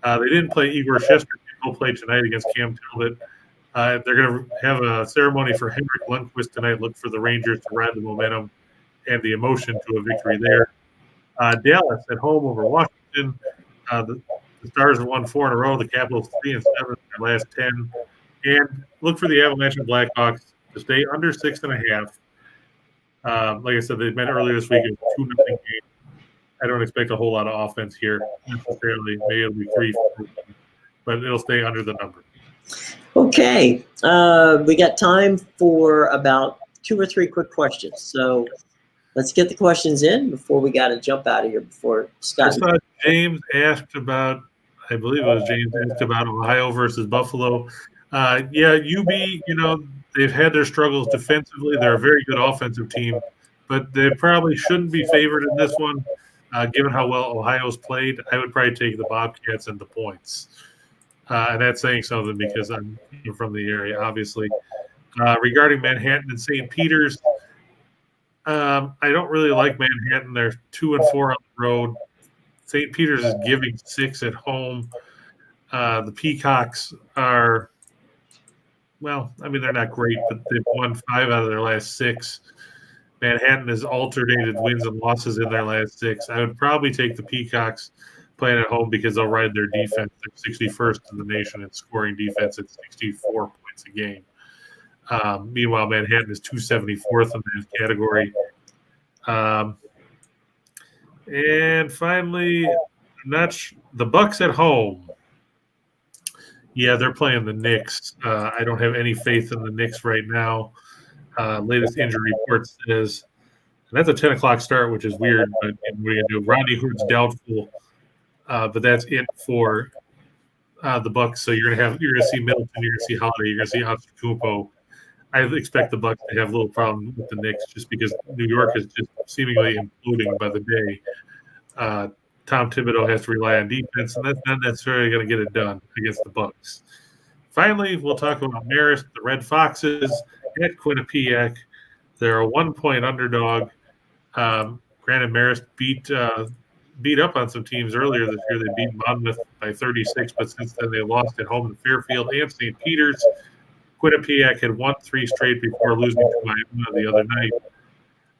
They didn't play Igor Shesterkin. He'll play tonight against Cam Talbot. They're going to have a ceremony for Henrik Lundqvist tonight. Look for the Rangers to ride the momentum and the emotion to a victory there. Dallas at home over Washington. The Stars have won 4 in a row. The Capitals 3-7 in their last 10. And look for the Avalanche and Blackhawks to stay under 6.5. Like I said, they met earlier this week. It was 2-0 game. I don't expect a whole lot of offense here necessarily. Maybe it'll be 3-4, but it'll stay under the number. Okay. We got time for about 2 or 3 quick questions. So let's get the questions in before we got to jump out of here before Scott. I saw James asked about, I believe it was James asked about Ohio versus Buffalo. Yeah, UB, they've had their struggles defensively. They're a very good offensive team, but they probably shouldn't be favored in this one. Given how well Ohio's played, I would probably take the Bobcats and the points. And that's saying something because I'm from the area, obviously. Regarding Manhattan and St. Peter's, I don't really like Manhattan. They're 2-4 on the road. St. Peter's is giving 6 at home. The Peacocks are, they're not great, but they've won 5 out of their last 6. Manhattan has alternated wins and losses in their last 6. I would probably take the Peacocks playing at home because they'll ride their defense. They're 61st in the nation in scoring defense at 64 points a game. Meanwhile, Manhattan is 274th in that category. And finally, the Bucks at home. Yeah, they're playing the Knicks. I don't have any faith in the Knicks right now. Latest injury report says, and that's a 10 o'clock start, which is weird, but we're going to do. Rodney Hood's doubtful, but that's it for the Bucks. So you're going to see Middleton, you're going to see Holiday, you're going to see Antetokounmpo. I expect the Bucks to have a little problem with the Knicks just because New York is just seemingly imploding by the day. Tom Thibodeau has to rely on defense, and that's not necessarily going to get it done against the Bucks. Finally, we'll talk about Marist, the Red Foxes at Quinnipiac. They're a 1-point underdog. Granted, Marist beat up on some teams earlier this year. They beat Monmouth by 36, but since then they lost at home to Fairfield and St. Peter's. Quinnipiac had won 3 straight before losing to Miami the other night.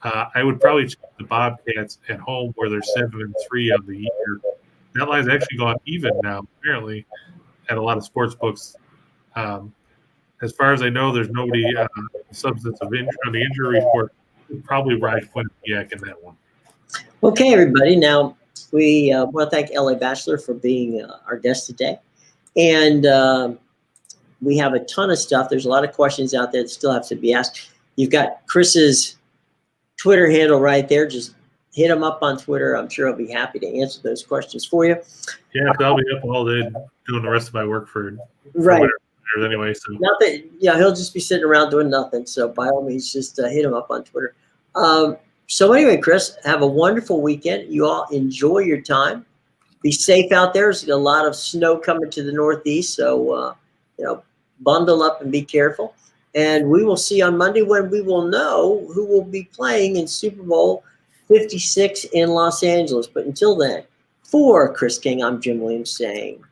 I would probably check the Bobcats at home where they're 7-3 on the year. That line's actually gone even now, apparently, at a lot of sports books. As far as I know, there's nobody substance of injury on the injury report. Would probably ride Quinnipiac in that one. Okay, everybody. Now, we want to thank L.A. Bachelor for being our guest today. And we have a ton of stuff. There's a lot of questions out there that still have to be asked. You've got Chris's Twitter handle right there. Just hit him up on Twitter. I'm sure he'll be happy to answer those questions for you. Yeah, I'll be up all day doing the rest of my work for right. Anyway, so nothing. Yeah, he'll just be sitting around doing nothing. So by all means, just hit him up on Twitter. So anyway, Chris, have a wonderful weekend. You all enjoy your time. Be safe out there. There's a lot of snow coming to the Northeast, so bundle up and be careful. And we will see on Monday when we will know who will be playing in Super Bowl 56 in Los Angeles. But until then, for Chris King, I'm Jim Williams saying,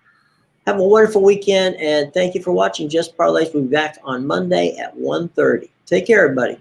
have a wonderful weekend, and thank you for watching Just Parlays. We'll be back on Monday at 1:30. Take care, everybody.